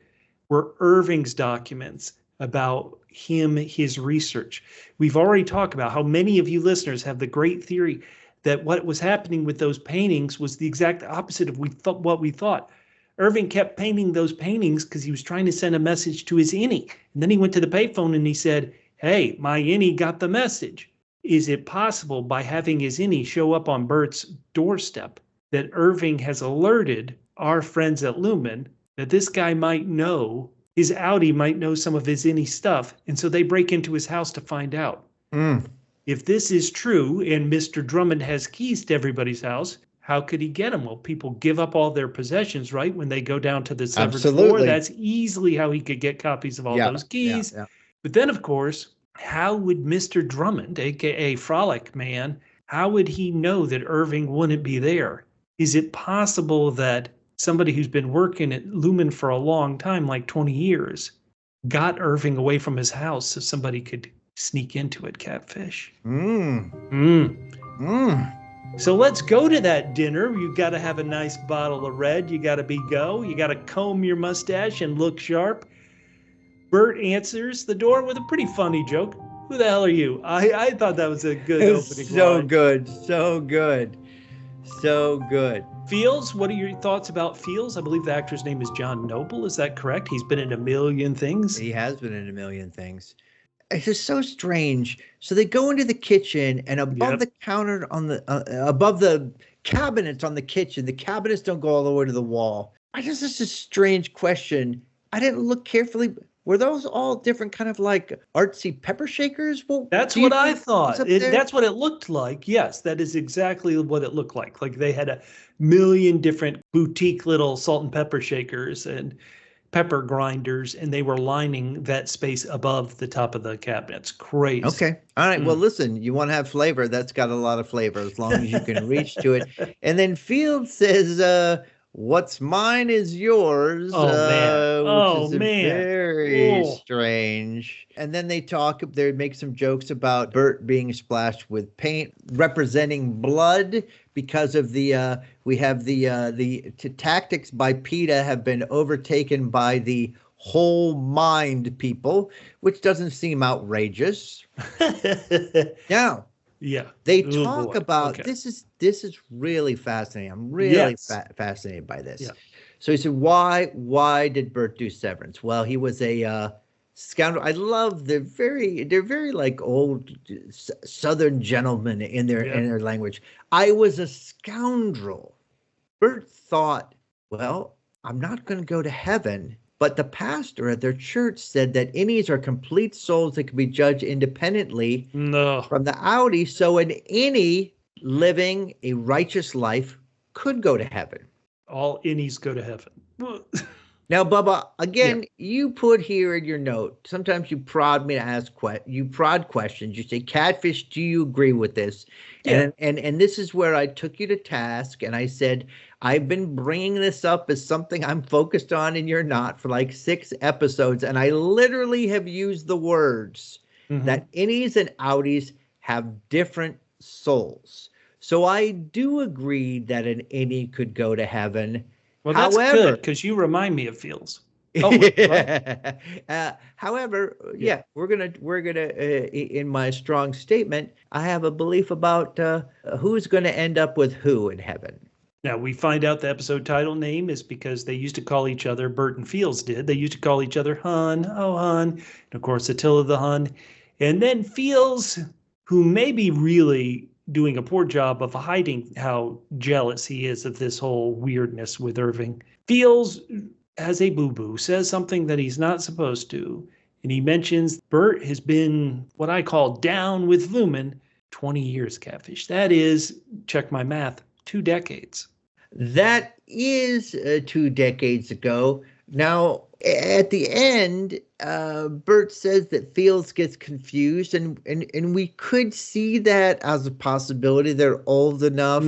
were Irving's documents about him, his research. We've already talked about how many of you listeners have the great theory that what was happening with those paintings was the exact opposite of what we thought. Irving kept painting those paintings because he was trying to send a message to his innie. And then he went to the payphone and he said, hey, my innie got the message. Is it possible, by having his innie show up on Burt's doorstep, that Irving has alerted our friends at Lumon that this guy might know, his Outie might know some of his innie stuff, and so they break into his house to find out? If this is true and Mr. Drummond has keys to everybody's house, how could he get them? Well, people give up all their possessions, right? When they go down to the severed floor, Absolutely. that's easily how he could get copies of all those keys. Yeah. But then, of course, how would Mr. Drummond, aka Frolic Man, how would he know that Irving wouldn't be there? Is it possible that somebody who's been working at Lumon for a long time, like 20 years, got Irving away from his house so somebody could sneak into it, Catfish? So let's go to that dinner. You got to have a nice bottle of red. You got to be go. You got to comb your mustache and look sharp. Burt answers the door with a pretty funny joke. Who the hell are you? I thought that was a good opening line. So good. Fields, what are your thoughts about Fields? I believe the actor's name is John Noble. Is that correct? He's been in a million things. He has been in a million things. It's just so strange. So they go into the kitchen, and above the counter on the above the cabinets on the kitchen, the cabinets don't go all the way to the wall. This is a strange question. I didn't look carefully. Were those all different kind of like artsy pepper shakers? Well, that's what I thought. That's what it looked like. Yes, that is exactly what it looked like. Like they had a million different boutique little salt and pepper shakers and pepper grinders, and they were lining that space above the top of the cabinets. Crazy. Okay. All right. Well, listen, you want to have flavor. That's got a lot of flavor as long as you can reach to it. And then Fields says, what's mine is yours. Which is very strange. And then they make some jokes about Burt being splashed with paint, representing blood because of the tactics by PETA have been overtaken by the whole mind people, which doesn't seem outrageous. Now, they talk about this is really fascinating. I'm really fascinated by this. Yeah. So he said, why did Burt do Severance? Well, he was a scoundrel. I love they're very like old Southern gentlemen in their language. I was a scoundrel. Burt thought, well, I'm not going to go to heaven. But the pastor at their church said that innies are complete souls that can be judged independently from the outie. So an innie living a righteous life could go to heaven. All innies go to heaven. Now, Bubba, again, you put here in your note, sometimes you prod me to ask questions. You say, Catfish, do you agree with this? Yeah. And this is where I took you to task, and I said, I've been bringing this up as something I'm focused on and you're not for like 6 episodes. And I literally have used the words that innies and outies have different souls. So I do agree that an innie could go to heaven. Well, that's good because you remind me of Fields. However, we're gonna in my strong statement, I have a belief about who's going to end up with who in heaven. Now, we find out the episode title name is because they used to call each other, Burt and Fields did. They used to call each other Hun, oh Hun, and of course Attila the Hun. And then Fields, who may be really doing a poor job of hiding how jealous he is of this whole weirdness with Irving. Fields has a boo-boo, says something that he's not supposed to, and he mentions Burt has been what I call down with Lumon 20 years, Catfish. That is, check my math, 2 decades. That is 2 decades ago. Now, at the end, Burt says that Fields gets confused, and we could see that as a possibility. They're old enough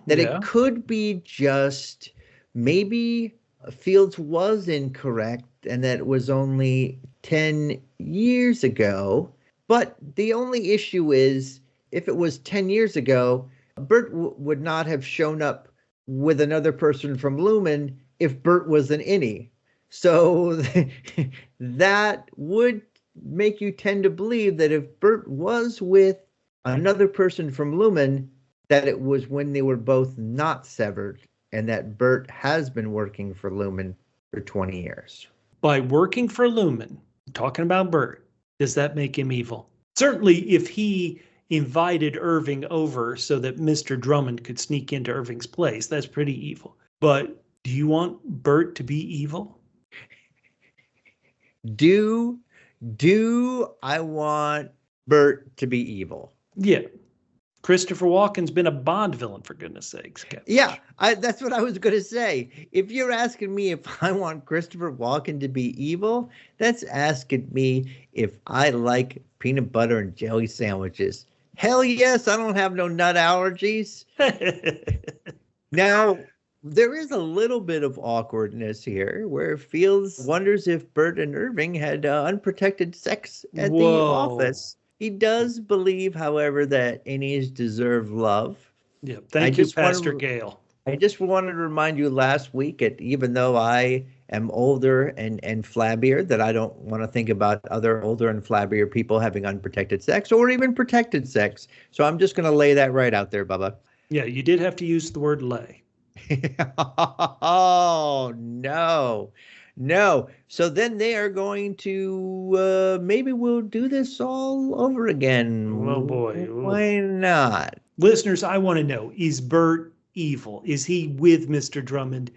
that it could be just maybe Fields was incorrect and that it was only 10 years ago. But the only issue is, if it was 10 years ago, Burt would not have shown up with another person from Lumon if Burt was an innie. So that would make you tend to believe that if Burt was with another person from Lumon, that it was when they were both not severed, and that Burt has been working for Lumon for 20 years. By working for Lumon, talking about Burt, does that make him evil? Certainly, if he invited Irving over so that Mr. Drummond could sneak into Irving's place, that's pretty evil. But do you want Burt to be evil? Do I want Burt to be evil? Yeah. Christopher Walken's been a Bond villain, for goodness sakes. Catfish. Yeah, that's what I was going to say. If you're asking me if I want Christopher Walken to be evil, that's asking me if I like peanut butter and jelly sandwiches. Hell yes, I don't have no nut allergies. Now, there is a little bit of awkwardness here where Fields wonders if Burt and Irving had unprotected sex at the office. He does believe, however, that innies deserve love. Yeah, thank you, Pastor Gale. I just wanted to remind you last week that even though I am older and flabbier, that I don't want to think about other older and flabbier people having unprotected sex or even protected sex. So I'm just going to lay that right out there, Bubba. Yeah, you did have to use the word lay. Oh, no. No. So then they are going to, maybe we'll do this all over again. Oh, boy. Why not? Listeners, I want to know, is Burt evil? Is he with Mr. Drummond?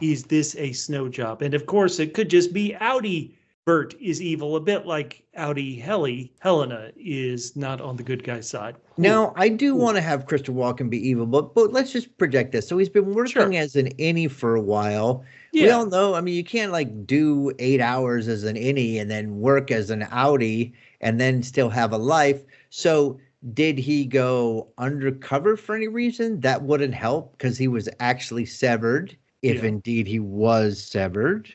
Is this a snow job? And of course, it could just be Outie Burt is evil, a bit like Outie Helena is not on the good guy's side. Now, I do want to have Christopher Walken be evil, but let's just project this. So he's been working as an innie for a while. Yeah. We all know, I mean, you can't like do 8 hours as an innie and then work as an Outie and then still have a life. So did he go undercover for any reason? That wouldn't help because he was actually severed, if indeed he was severed.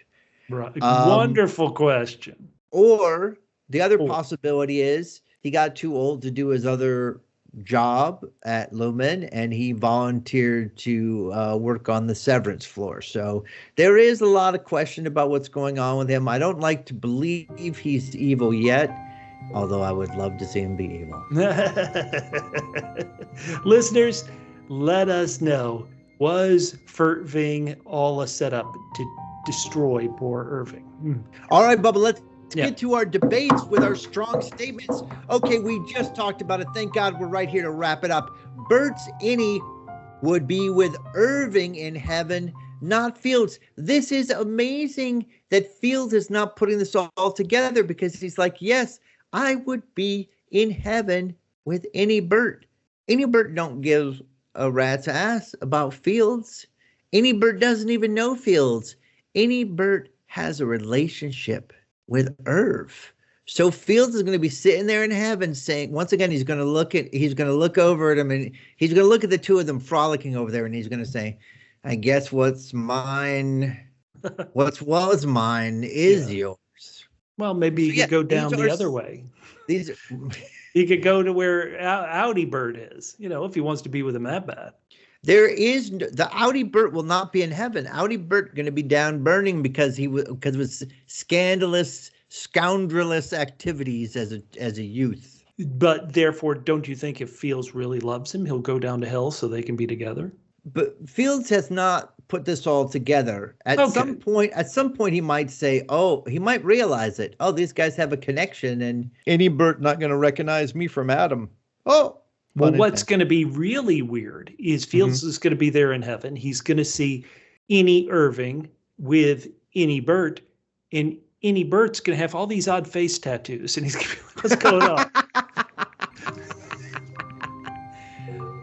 Right. Wonderful question. Or the other possibility is he got too old to do his other job at Lumon and he volunteered to work on the severance floor. So there is a lot of question about what's going on with him. I don't like to believe he's evil yet, although I would love to see him be evil. Listeners, let us know. Was Irving all a setup to destroy poor Irving? All right, Bubba, let's get to our debates with our strong statements. Okay, we just talked about it. Thank God we're right here to wrap it up. Burt's innie would be with Irving in heaven, not Fields. This is amazing that Fields is not putting this all together because he's like, yes, I would be in heaven with innie Burt. Innie Burt don't give a rat's ass about Fields. Innie Burt doesn't even know Fields. Innie Burt has a relationship with Irv. So Fields is going to be sitting there in heaven saying, once again, he's going to look over at him and he's going to look at the two of them frolicking over there and he's going to say, I guess what's mine, what was mine is yours. Well, maybe you could go down the other way. He could go to where Outie Burt is, if he wants to be with him that bad. The Outie Burt will not be in heaven. Outie Burt going to be down burning because it was scandalous, scoundrelous activities as a youth. But therefore, don't you think if Fields really loves him, he'll go down to hell so they can be together? But Fields has not put this all together. At some point, he might say, he might realize it. Oh, these guys have a connection, and innie Burt not going to recognize me from Adam. Oh. Well, what's going to be really weird is Fields is going to be there in heaven. He's going to see innie Irving with innie Burt, and innie Burt's going to have all these odd face tattoos, and he's going to be like, what's going on?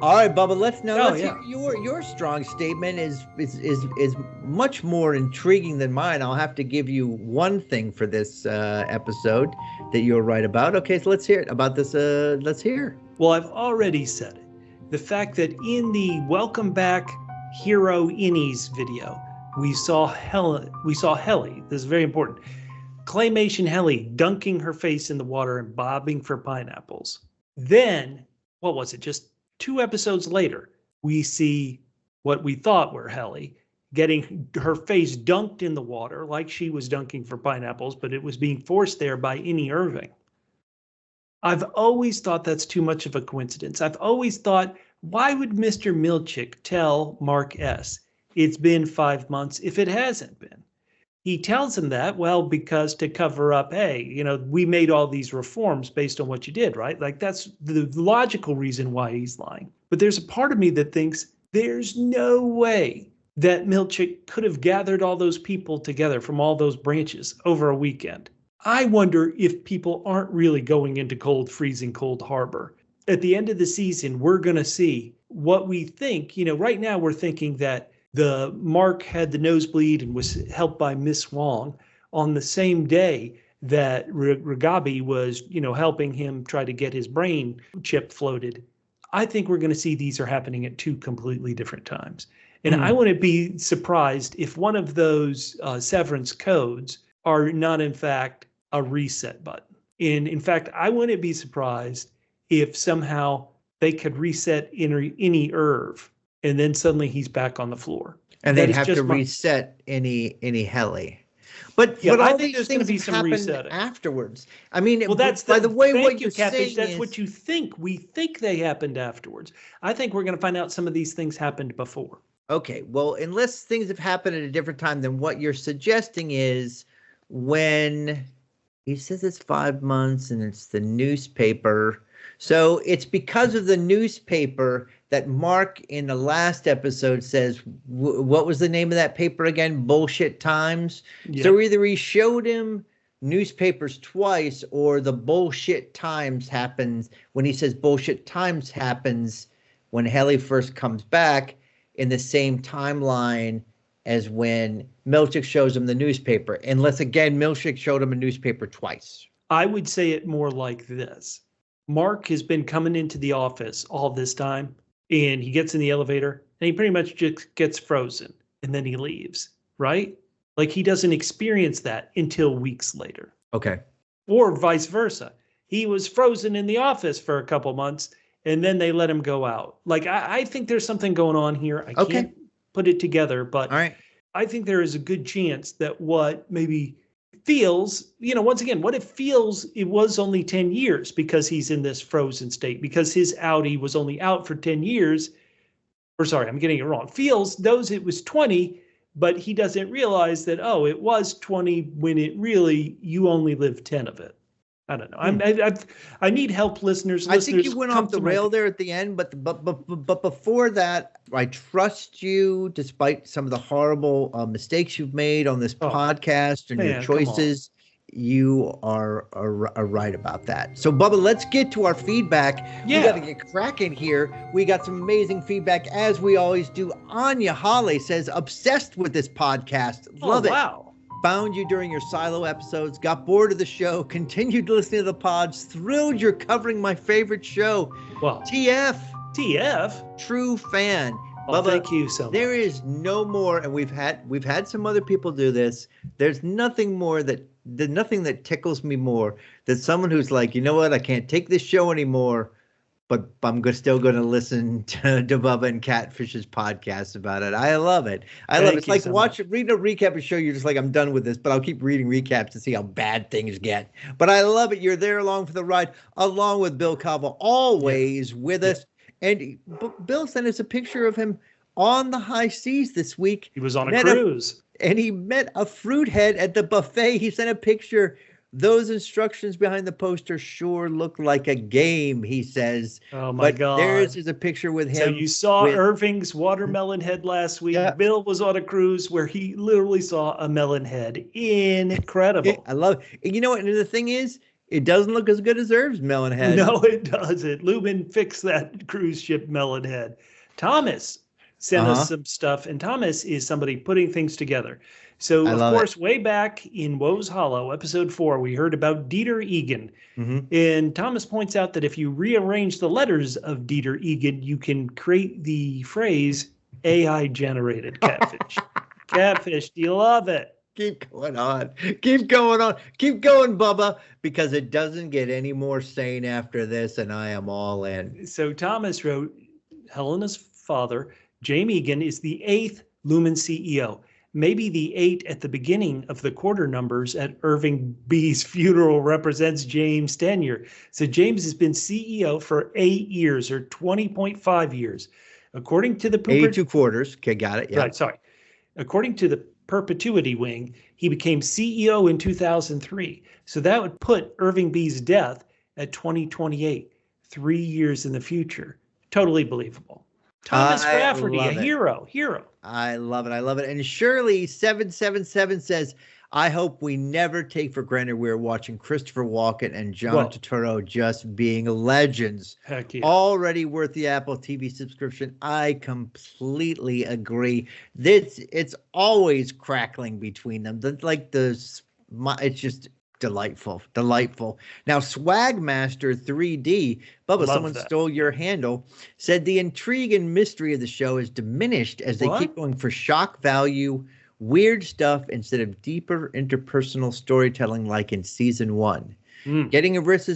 All right, Bubba, let's hear your strong statement is much more intriguing than mine. I'll have to give you one thing for this episode that you're right about. Okay, so let's hear it about this. Let's hear. Well, I've already said it. The fact that in the Welcome Back Hero Innies video, we saw Helly. This is very important. Claymation Helly dunking her face in the water and bobbing for pineapples. Then, what was it? Just 2 episodes later, we see what we thought were Helly getting her face dunked in the water like she was dunking for pineapples, but it was being forced there by innie Irving. I've always thought that's too much of a coincidence. I've always thought, why would Mr. Milchick tell Mark S. it's been 5 months if it hasn't been? He tells him that, well, because to cover up, hey, we made all these reforms based on what you did, right? Like that's the logical reason why he's lying. But there's a part of me that thinks there's no way that Milchick could have gathered all those people together from all those branches over a weekend. I wonder if people aren't really going into freezing cold harbor at the end of the season, we're going to see what we think. Right now we're thinking that the Mark had the nosebleed and was helped by Miss Wong on the same day that Ragabi was, helping him try to get his brain chip floated. I think we're going to see these are happening at two completely different times. And I wouldn't be surprised if one of those severance codes are not, in fact, a reset button. And in fact, I wouldn't be surprised if somehow they could reset any Irv, and then suddenly he's back on the floor. And they'd have to reset any Helly. But I think there's going to be some resetting afterwards. I mean, well, that's by the way, what you're Catfish, saying that's is, what you think. We think they happened afterwards. I think we're going to find out some of these things happened before. Okay, well, unless things have happened at a different time, then what you're suggesting is when he says it's 5 months and it's the newspaper. So it's because of the newspaper that Mark in the last episode says, what was the name of that paper again? Bullshit Times. Yeah. So either he showed him newspapers twice, or the Bullshit Times happens when he says Bullshit Times happens when Helly first comes back in the same timeline as when Milchick shows him the newspaper. Unless, again, Milchick showed him a newspaper twice. I would say it more like this. Mark has been coming into the office all this time, and he gets in the elevator, and he pretty much just gets frozen, and then he leaves, right? Like, he doesn't experience that until weeks later. Okay. Or vice versa. He was frozen in the office for a couple months, and then they let him go out. Like, I think there's something going on here. I can't put it together, but all right. I think there is a good chance that what maybe feels, once again, what it feels, it was only 10 years because he's in this frozen state, because his Outie was only out for 10 years. Or sorry, I'm getting it wrong. Feels, knows it was 20, but he doesn't realize that, it was 20 when it really, you only lived 10 of it. I don't know. I need help, listeners. I think you went off the rail there at the end, but before that, I trust you despite some of the horrible mistakes you've made on this podcast and your choices. You are right about that. So, Bubba, let's get to our feedback. Yeah. We got to get cracking here. We got some amazing feedback, as we always do. Anya Holly says, obsessed with this podcast. Love it. Wow. Found you during your silo episodes, got bored of the show, continued listening to the pods, thrilled you're covering my favorite show. Well, TF, true fan. Well, Bubba, thank you so much. There is no more, and we've had some other people do this. There's nothing that tickles me more than someone who's like, you know what, I can't take this show anymore, but I'm still going to listen to Bubba and Catfish's podcast about it. I love it. I love it. It's like reading a recap of a show. You're just like, I'm done with this, but I'll keep reading recaps to see how bad things get. But I love it. You're there along for the ride, along with Bill Cobel, always with us. And Bill sent us a picture of him on the high seas this week. He was on a cruise. And he met a fruit head at the buffet. He sent a picture. Those instructions behind the poster sure look like a game, he says. Oh, my God. Theirs is a picture with him. So you saw Irving's watermelon head last week. Yeah. Bill was on a cruise where he literally saw a melon head. Incredible. I love it. And you know what? And the thing is, it doesn't look as good as Irv's melon head. No, it doesn't. Lumon fixed that cruise ship melon head. Thomas sent us some stuff, and Thomas is somebody putting things together. So, of course, way back in Woe's Hollow, episode 4, we heard about Dieter Egan. Mm-hmm. And Thomas points out that if you rearrange the letters of Dieter Egan, you can create the phrase AI-generated catfish. Catfish, do you love it? Keep going on. Keep going on. Keep going, Bubba, because it doesn't get any more sane after this, and I am all in. So Thomas wrote, Helena's father, James Egan, is the 8th Lumon CEO. Maybe the 8 at the beginning of the quarter numbers at Irving B's funeral represents James' tenure. So James has been CEO for 8 years, or 20.5 years. According to the 82 quarters. Okay, got it. Yeah. Right, sorry. According to the Perpetuity Wing, he became CEO in 2003. So that would put Irving B's death at 2028, 3 years in the future. Totally believable. Thomas Rafferty, a hero. I love it. And Shirley 777 says, I hope we never take for granted we're watching Christopher Walken and John Well, Turturro just being legends. Heck yeah. Already worth the Apple TV subscription. I completely agree. It's always crackling between them. It's just delightful. Now, Swagmaster 3D, Bubba, Love someone that. stole your handle, said the intrigue and mystery of the show is diminished as they keep going for shock value, weird stuff instead of deeper interpersonal storytelling like in season 1. Getting rid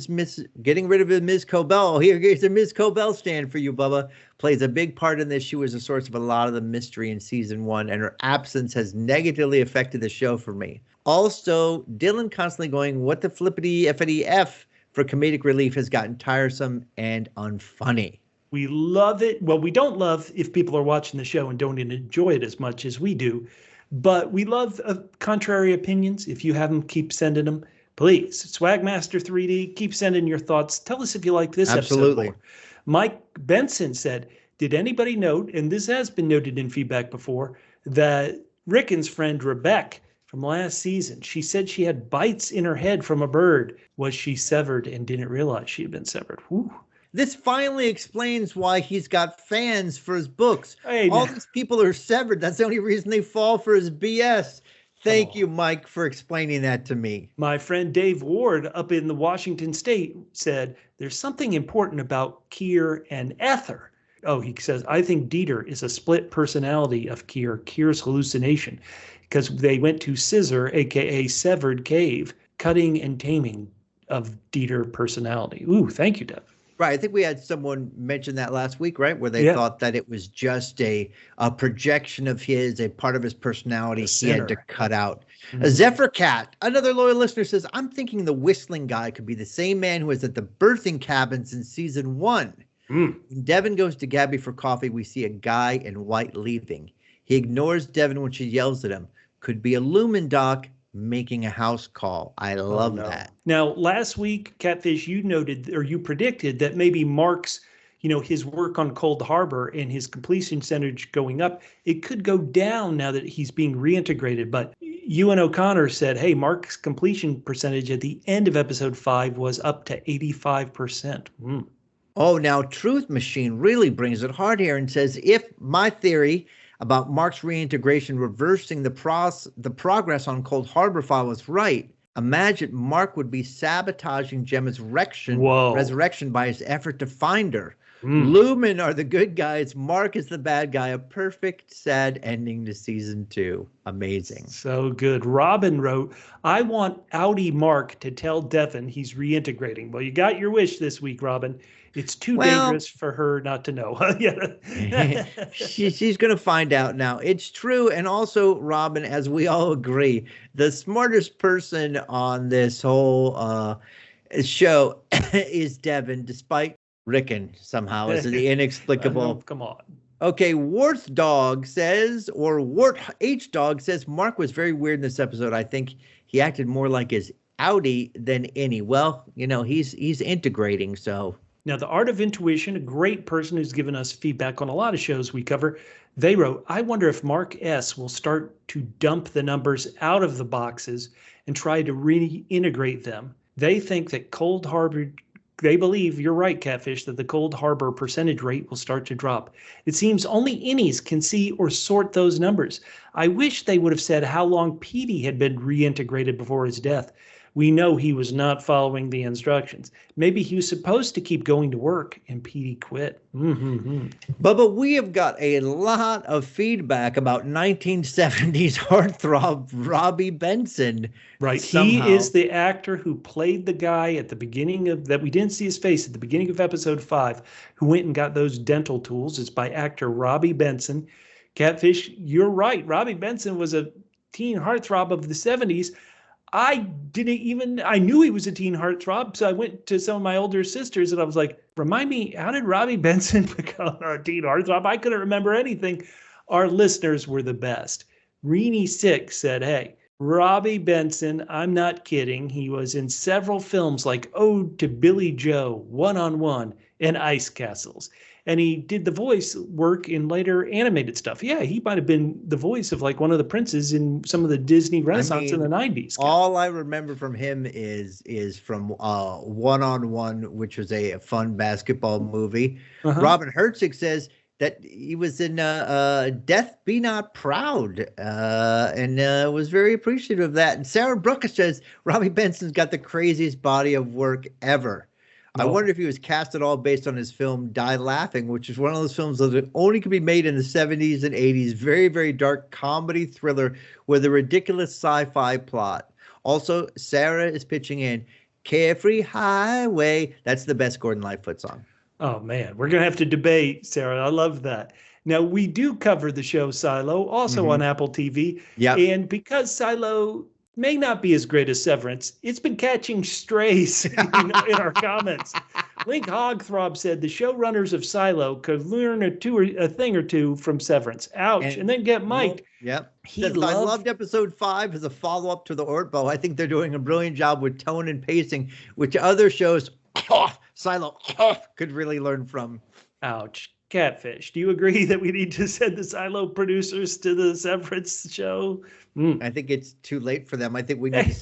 of Ms. Cobel. Here's a Ms. Cobel stand for you, Bubba. Plays a big part in this. She was a source of a lot of the mystery in season 1, and her absence has negatively affected the show for me. Also, Dylan constantly going, what the flippity effity F for comedic relief has gotten tiresome and unfunny. We love it. Well, we don't love if people are watching the show and don't enjoy it as much as we do, but we love contrary opinions. If you have them, keep sending them. Please, Swagmaster 3D, keep sending your thoughts. Tell us if you like this episode more. Mike Benson said, did anybody note, and this has been noted in feedback before, that Rickon's friend Rebecca from last season, she said she had bites in her head from a bird. Was she severed and didn't realize she had been severed? Whew. This finally explains why he's got fans for his books. Hey, all these people are severed. That's the only reason they fall for his BS. Thank you, Mike, for explaining that to me. My friend Dave Ward up in the Washington State said, there's something important about Keir and Ether. Oh, he says, I think Dieter is a split personality of Keir, Keir's hallucination, because they went to Scissor, a.k.a. Severed Cave, cutting and taming of Dieter personality. Ooh, thank you, Dev. Right. I think we had someone mention that last week, right? Where they thought that it was just a projection of his, a part of his personality he had to cut out. Zephyr Cat, another loyal listener, says, I'm thinking the whistling guy could be the same man who was at the birthing cabins in season 1. When Devin goes to Gabby for coffee, we see a guy in white leaving. He ignores Devin when she yells at him. Could be a Lumon doc making a house call. I love that. Now, last week, Catfish, you noted, or you predicted that maybe Mark's, his work on Cold Harbor and his completion percentage going up, it could go down now that he's being reintegrated. But you and O'Connor said, hey, Mark's completion percentage at the end of episode 5 was up to 85%. Oh, now Truth Machine really brings it hard here and says, if my theory about Mark's reintegration reversing the progress on Cold Harbor file was right, imagine Mark would be sabotaging Gemma's resurrection by his effort to find her. Lumon are the good guys. Mark is the bad guy. A perfect, sad ending to season 2. Amazing. So good. Robin wrote, I want Outie Mark to tell Devin he's reintegrating. Well, you got your wish this week, Robin. It's too dangerous for her not to know. She's going to find out now. It's true. And also, Robin, as we all agree, the smartest person on this whole show is Devin, despite Rickon somehow is the inexplicable. Come on. Okay, Worth Dog says, or Wart H Dog says, Mark was very weird in this episode. I think he acted more like his Outie than any. Well, he's integrating, so. Now, the Art of Intuition, a great person who's given us feedback on a lot of shows we cover, they wrote, I wonder if Mark S. will start to dump the numbers out of the boxes and try to reintegrate them. They think that Cold Harbor, they believe, you're right, Catfish, that the Cold Harbor percentage rate will start to drop. It seems only innies can see or sort those numbers. I wish they would have said how long Petey had been reintegrated before his death. We know he was not following the instructions. Maybe he was supposed to keep going to work and Petey quit. Bubba, we have got a lot of feedback about 1970s heartthrob Robbie Benson. Right. Somehow. He is the actor who played the guy at the beginning of that. We didn't see his face at the beginning of episode 5, who went and got those dental tools. It's by actor Robbie Benson. Catfish, you're right. Robbie Benson was a teen heartthrob of the 70s. I knew he was a teen heartthrob, so I went to some of my older sisters and I was like, remind me, how did Robbie Benson become a teen heartthrob? I couldn't remember anything. Our listeners were the best. Reenie6 said, hey, Robbie Benson, I'm not kidding. He was in several films like Ode to Billy Joe, One on One, and Ice Castles. And he did the voice work in later animated stuff. Yeah, he might have been the voice of like one of the princes in some of the Disney Renaissance in the 90s. All I remember from him is from One on One, which was a fun basketball movie. Robin Hertzig says that he was in Death Be Not Proud and was very appreciative of that. And Sarah Brooker says Robbie Benson's got the craziest body of work ever. I wonder if he was cast at all based on his film Die Laughing, which is one of those films that only could be made in the 70s and 80s. Very, very dark comedy thriller with a ridiculous sci-fi plot. Also, Sarah is pitching in Carefree Highway. That's the best Gordon Lightfoot song. Oh, man. We're going to have to debate, Sarah. I love that. Now, we do cover the show Silo, also on Apple TV. Yeah. And because Silo may not be as great as Severance, it's been catching strays in our comments. Link Hogthrob said the showrunners of Silo could learn a thing or two from Severance. Ouch. And then get mic'd. Yep. I loved episode 5 as a follow-up to the Ortbo. I think they're doing a brilliant job with tone and pacing, which other shows, Silo, could really learn from. Ouch. Catfish, do you agree that we need to send the Silo producers to the Severance show? I think it's too late for them. I think we need to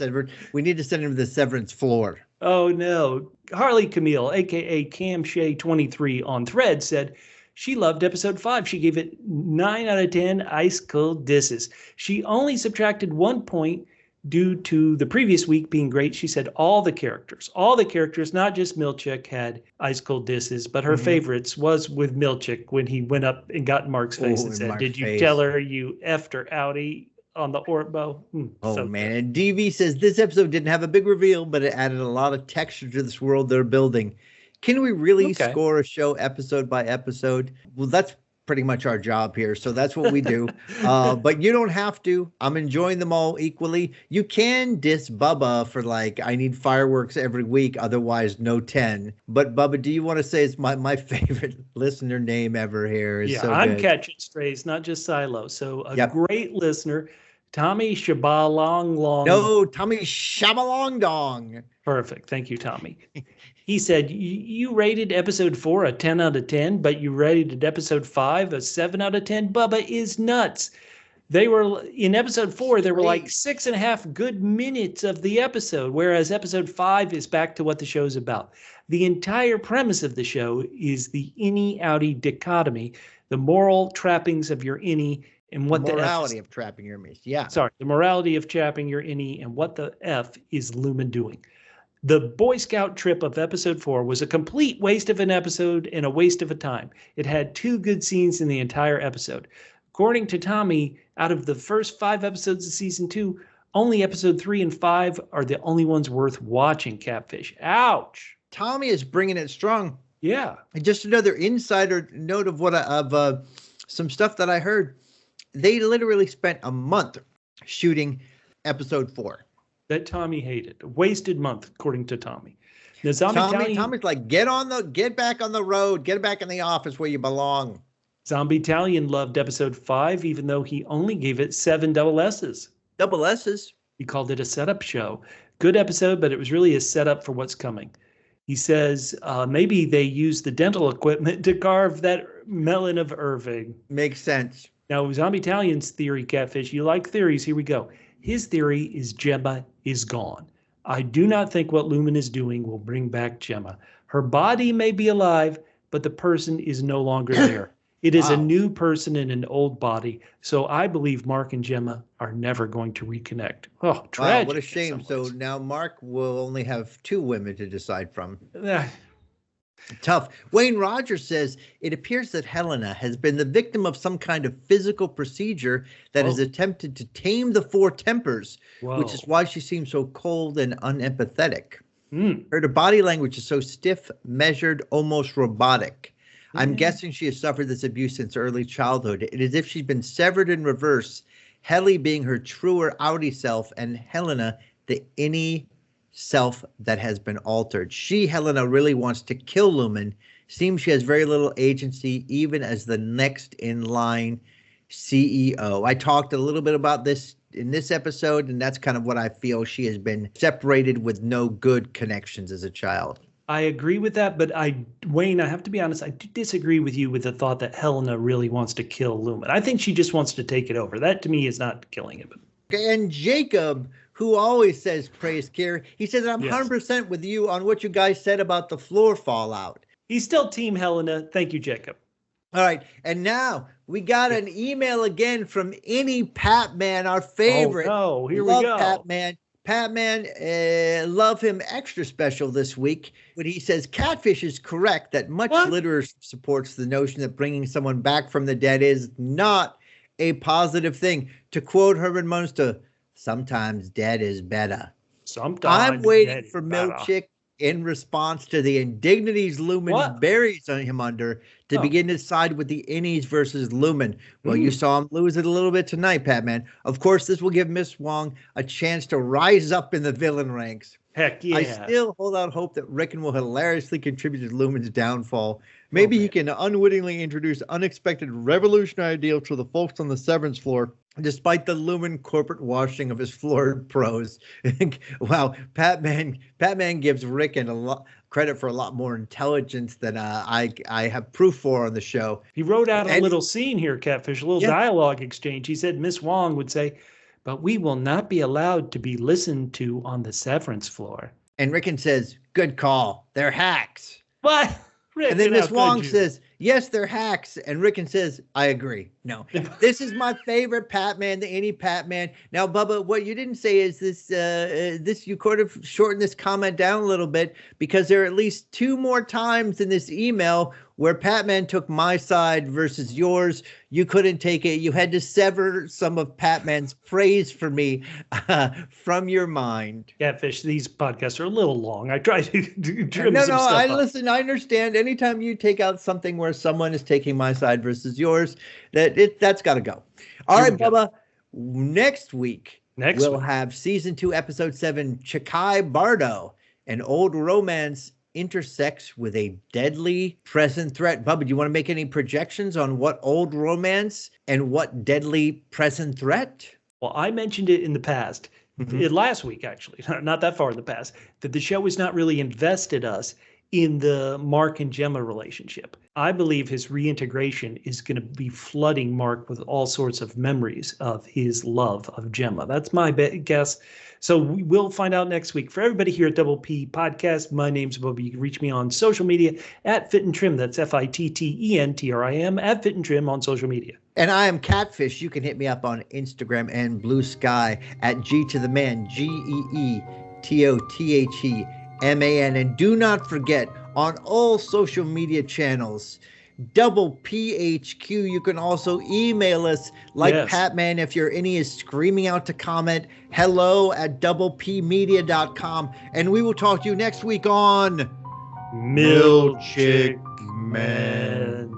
send them to the Severance floor. Oh, no. Harley Camille, a.k.a. Cam Shea 23 on Thread, said she loved episode 5. She gave it 9 out of 10 ice cold disses. She only subtracted 1 point due to the previous week being great. She said all the characters, not just Milchick, had ice cold disses, but her favorites was with Milchick when he went up and got in Mark's face and said, "Did you tell her you effed her Outie on the Ortbo?" Man. And DV says this episode didn't have a big reveal, but it added a lot of texture to this world they're building. Can we really score a show episode by episode? Well, that's pretty much our job here. So that's what we do. But you don't have to. I'm enjoying them all equally. You can diss Bubba for like, I need fireworks every week, otherwise no 10. But Bubba, do you want to say it's my favorite listener name ever here? I'm catching strays, not just Silo. So a great listener, Tommy Shabalong. No, Tommy Shabalong Dong. Perfect. Thank you, Tommy. He said, you rated episode 4 a 10 out of 10, but you rated episode 5 a 7 out of 10. Bubba is nuts. They were in episode 4, there were like 6.5 good minutes of the episode, whereas episode 5 is back to what the show's about. The entire premise of the show is the innie-outie dichotomy, the moral trappings of your innie and what the morality of trapping your innie. Yeah. Sorry, the morality of trapping your innie and what the F is Lumon doing. The Boy Scout trip of episode 4 was a complete waste of an episode and a waste of a time. It had 2 good scenes in the entire episode. According to Tommy, out of the first 5 episodes of season 2, only episode 3 and 5 are the only ones worth watching, Catfish. Ouch. Tommy is bringing it strong. Yeah. And just another insider note of some stuff that I heard. They literally spent a month shooting episode 4. That Tommy hated. A wasted month, according to Tommy. Now, Tommy's like, get back on the road, get back in the office where you belong. Zombie Italian loved episode 5, even though he only gave it 7 double S's. Double S's? He called it a setup show. Good episode, but it was really a setup for what's coming. He says maybe they used the dental equipment to carve that melon of Irving. Makes sense. Now, Zombie Italian's theory, Catfish, you like theories, here we go. His theory is Gemma is gone. I do not think what Lumon is doing will bring back Gemma. Her body may be alive, but the person is no longer there. It is a new person in an old body. So I believe Mark and Gemma are never going to reconnect. Oh, tragic. Wow, what a shame. So now Mark will only have 2 women to decide from. Tough. Wayne Rogers says, it appears that Helena has been the victim of some kind of physical procedure that has attempted to tame the 4 tempers, which is why she seems so cold and unempathetic. Her body language is so stiff, measured, almost robotic. I'm guessing she has suffered this abuse since early childhood. It is as if she's been severed in reverse, Helly being her truer outie self and Helena the innie self that has been altered. Helena, really wants to kill Lumon. Seems she has very little agency, even as the next in line CEO. I talked a little bit about this in this episode, and that's kind of what I feel. She has been separated with no good connections as a child. I agree with that, but Wayne, I have to be honest, I do disagree with you with the thought that Helena really wants to kill Lumon. I think she just wants to take it over. That to me is not killing him. And Jacob, who always says praise care, he says, I'm 100% with you on what you guys said about the floor fallout. He's still Team Helena. Thank you, Jacob. All right. And now we got an email again from Any Patman, our favorite. Oh, no. Here Love we go. Patman. Patman, love him extra special this week. When he says Catfish is correct that much literature supports the notion that bringing someone back from the dead is not a positive thing. To quote Herman Munster, sometimes dead is better. Sometimes I'm waiting for Milchick in response to the indignities Lumon buries him under to begin to side with the innies versus Lumon. Well, you saw him lose it a little bit tonight, Patman. Of course, this will give Miss Wong a chance to rise up in the villain ranks. Heck yeah. I still hold out hope that Rickon will hilariously contribute to Lumon's downfall. Maybe he can unwittingly introduce unexpected revolutionary ideals to the folks on the Severance floor, despite the Lumon corporate washing of his floored prose. Wow, Patman gives Rickon a lot credit for a lot more intelligence than I have proof for on the show. He wrote out a little scene here, Catfish, a little dialogue exchange. He said Miss Wong would say, but we will not be allowed to be listened to on the Severance floor. And Rickon says, good call. They're hacks. What? Rickon, and then Miss Wong says, yes, they're hacks. And Rickon says, I agree. No, this is my favorite Patman, the Any Patman. Now, Bubba, what you didn't say is this you could have shortened this comment down a little bit because there are at least 2 more times in this email where Patman took my side versus yours. You couldn't take it. You had to sever some of Patman's praise for me from your mind. Catfish, these podcasts are a little long. I try to trim some stuff up. Listen, I understand. Anytime you take out something where someone is taking my side versus yours, that's got to go. All right, Bubba, next week we'll have season 2, episode 7, Chikai Bardo, an old romance intersects with a deadly present threat. Bubba, do you want to make any projections on what old romance and what deadly present threat? Well, I mentioned it in the past, last week actually, not that far in the past, that the show has not really invested us in the Mark and Gemma relationship. I believe his reintegration is going to be flooding Mark with all sorts of memories of his love of Gemma. That's my guess. So we will find out next week. For everybody here at Double P Podcast, my name's Bubba. You can reach me on social media at Fit and Trim. That's FITTENTRIM, at Fit and Trim on social media. And I am Catfish. You can hit me up on Instagram and Blue Sky at G to the Man, GEETOTHEMAN. And do not forget, on all social media channels, Double PHQ. You can also email us like Patman if your any is screaming out to comment. hello@doublepmedia.com. And we will talk to you next week on Milchick Man.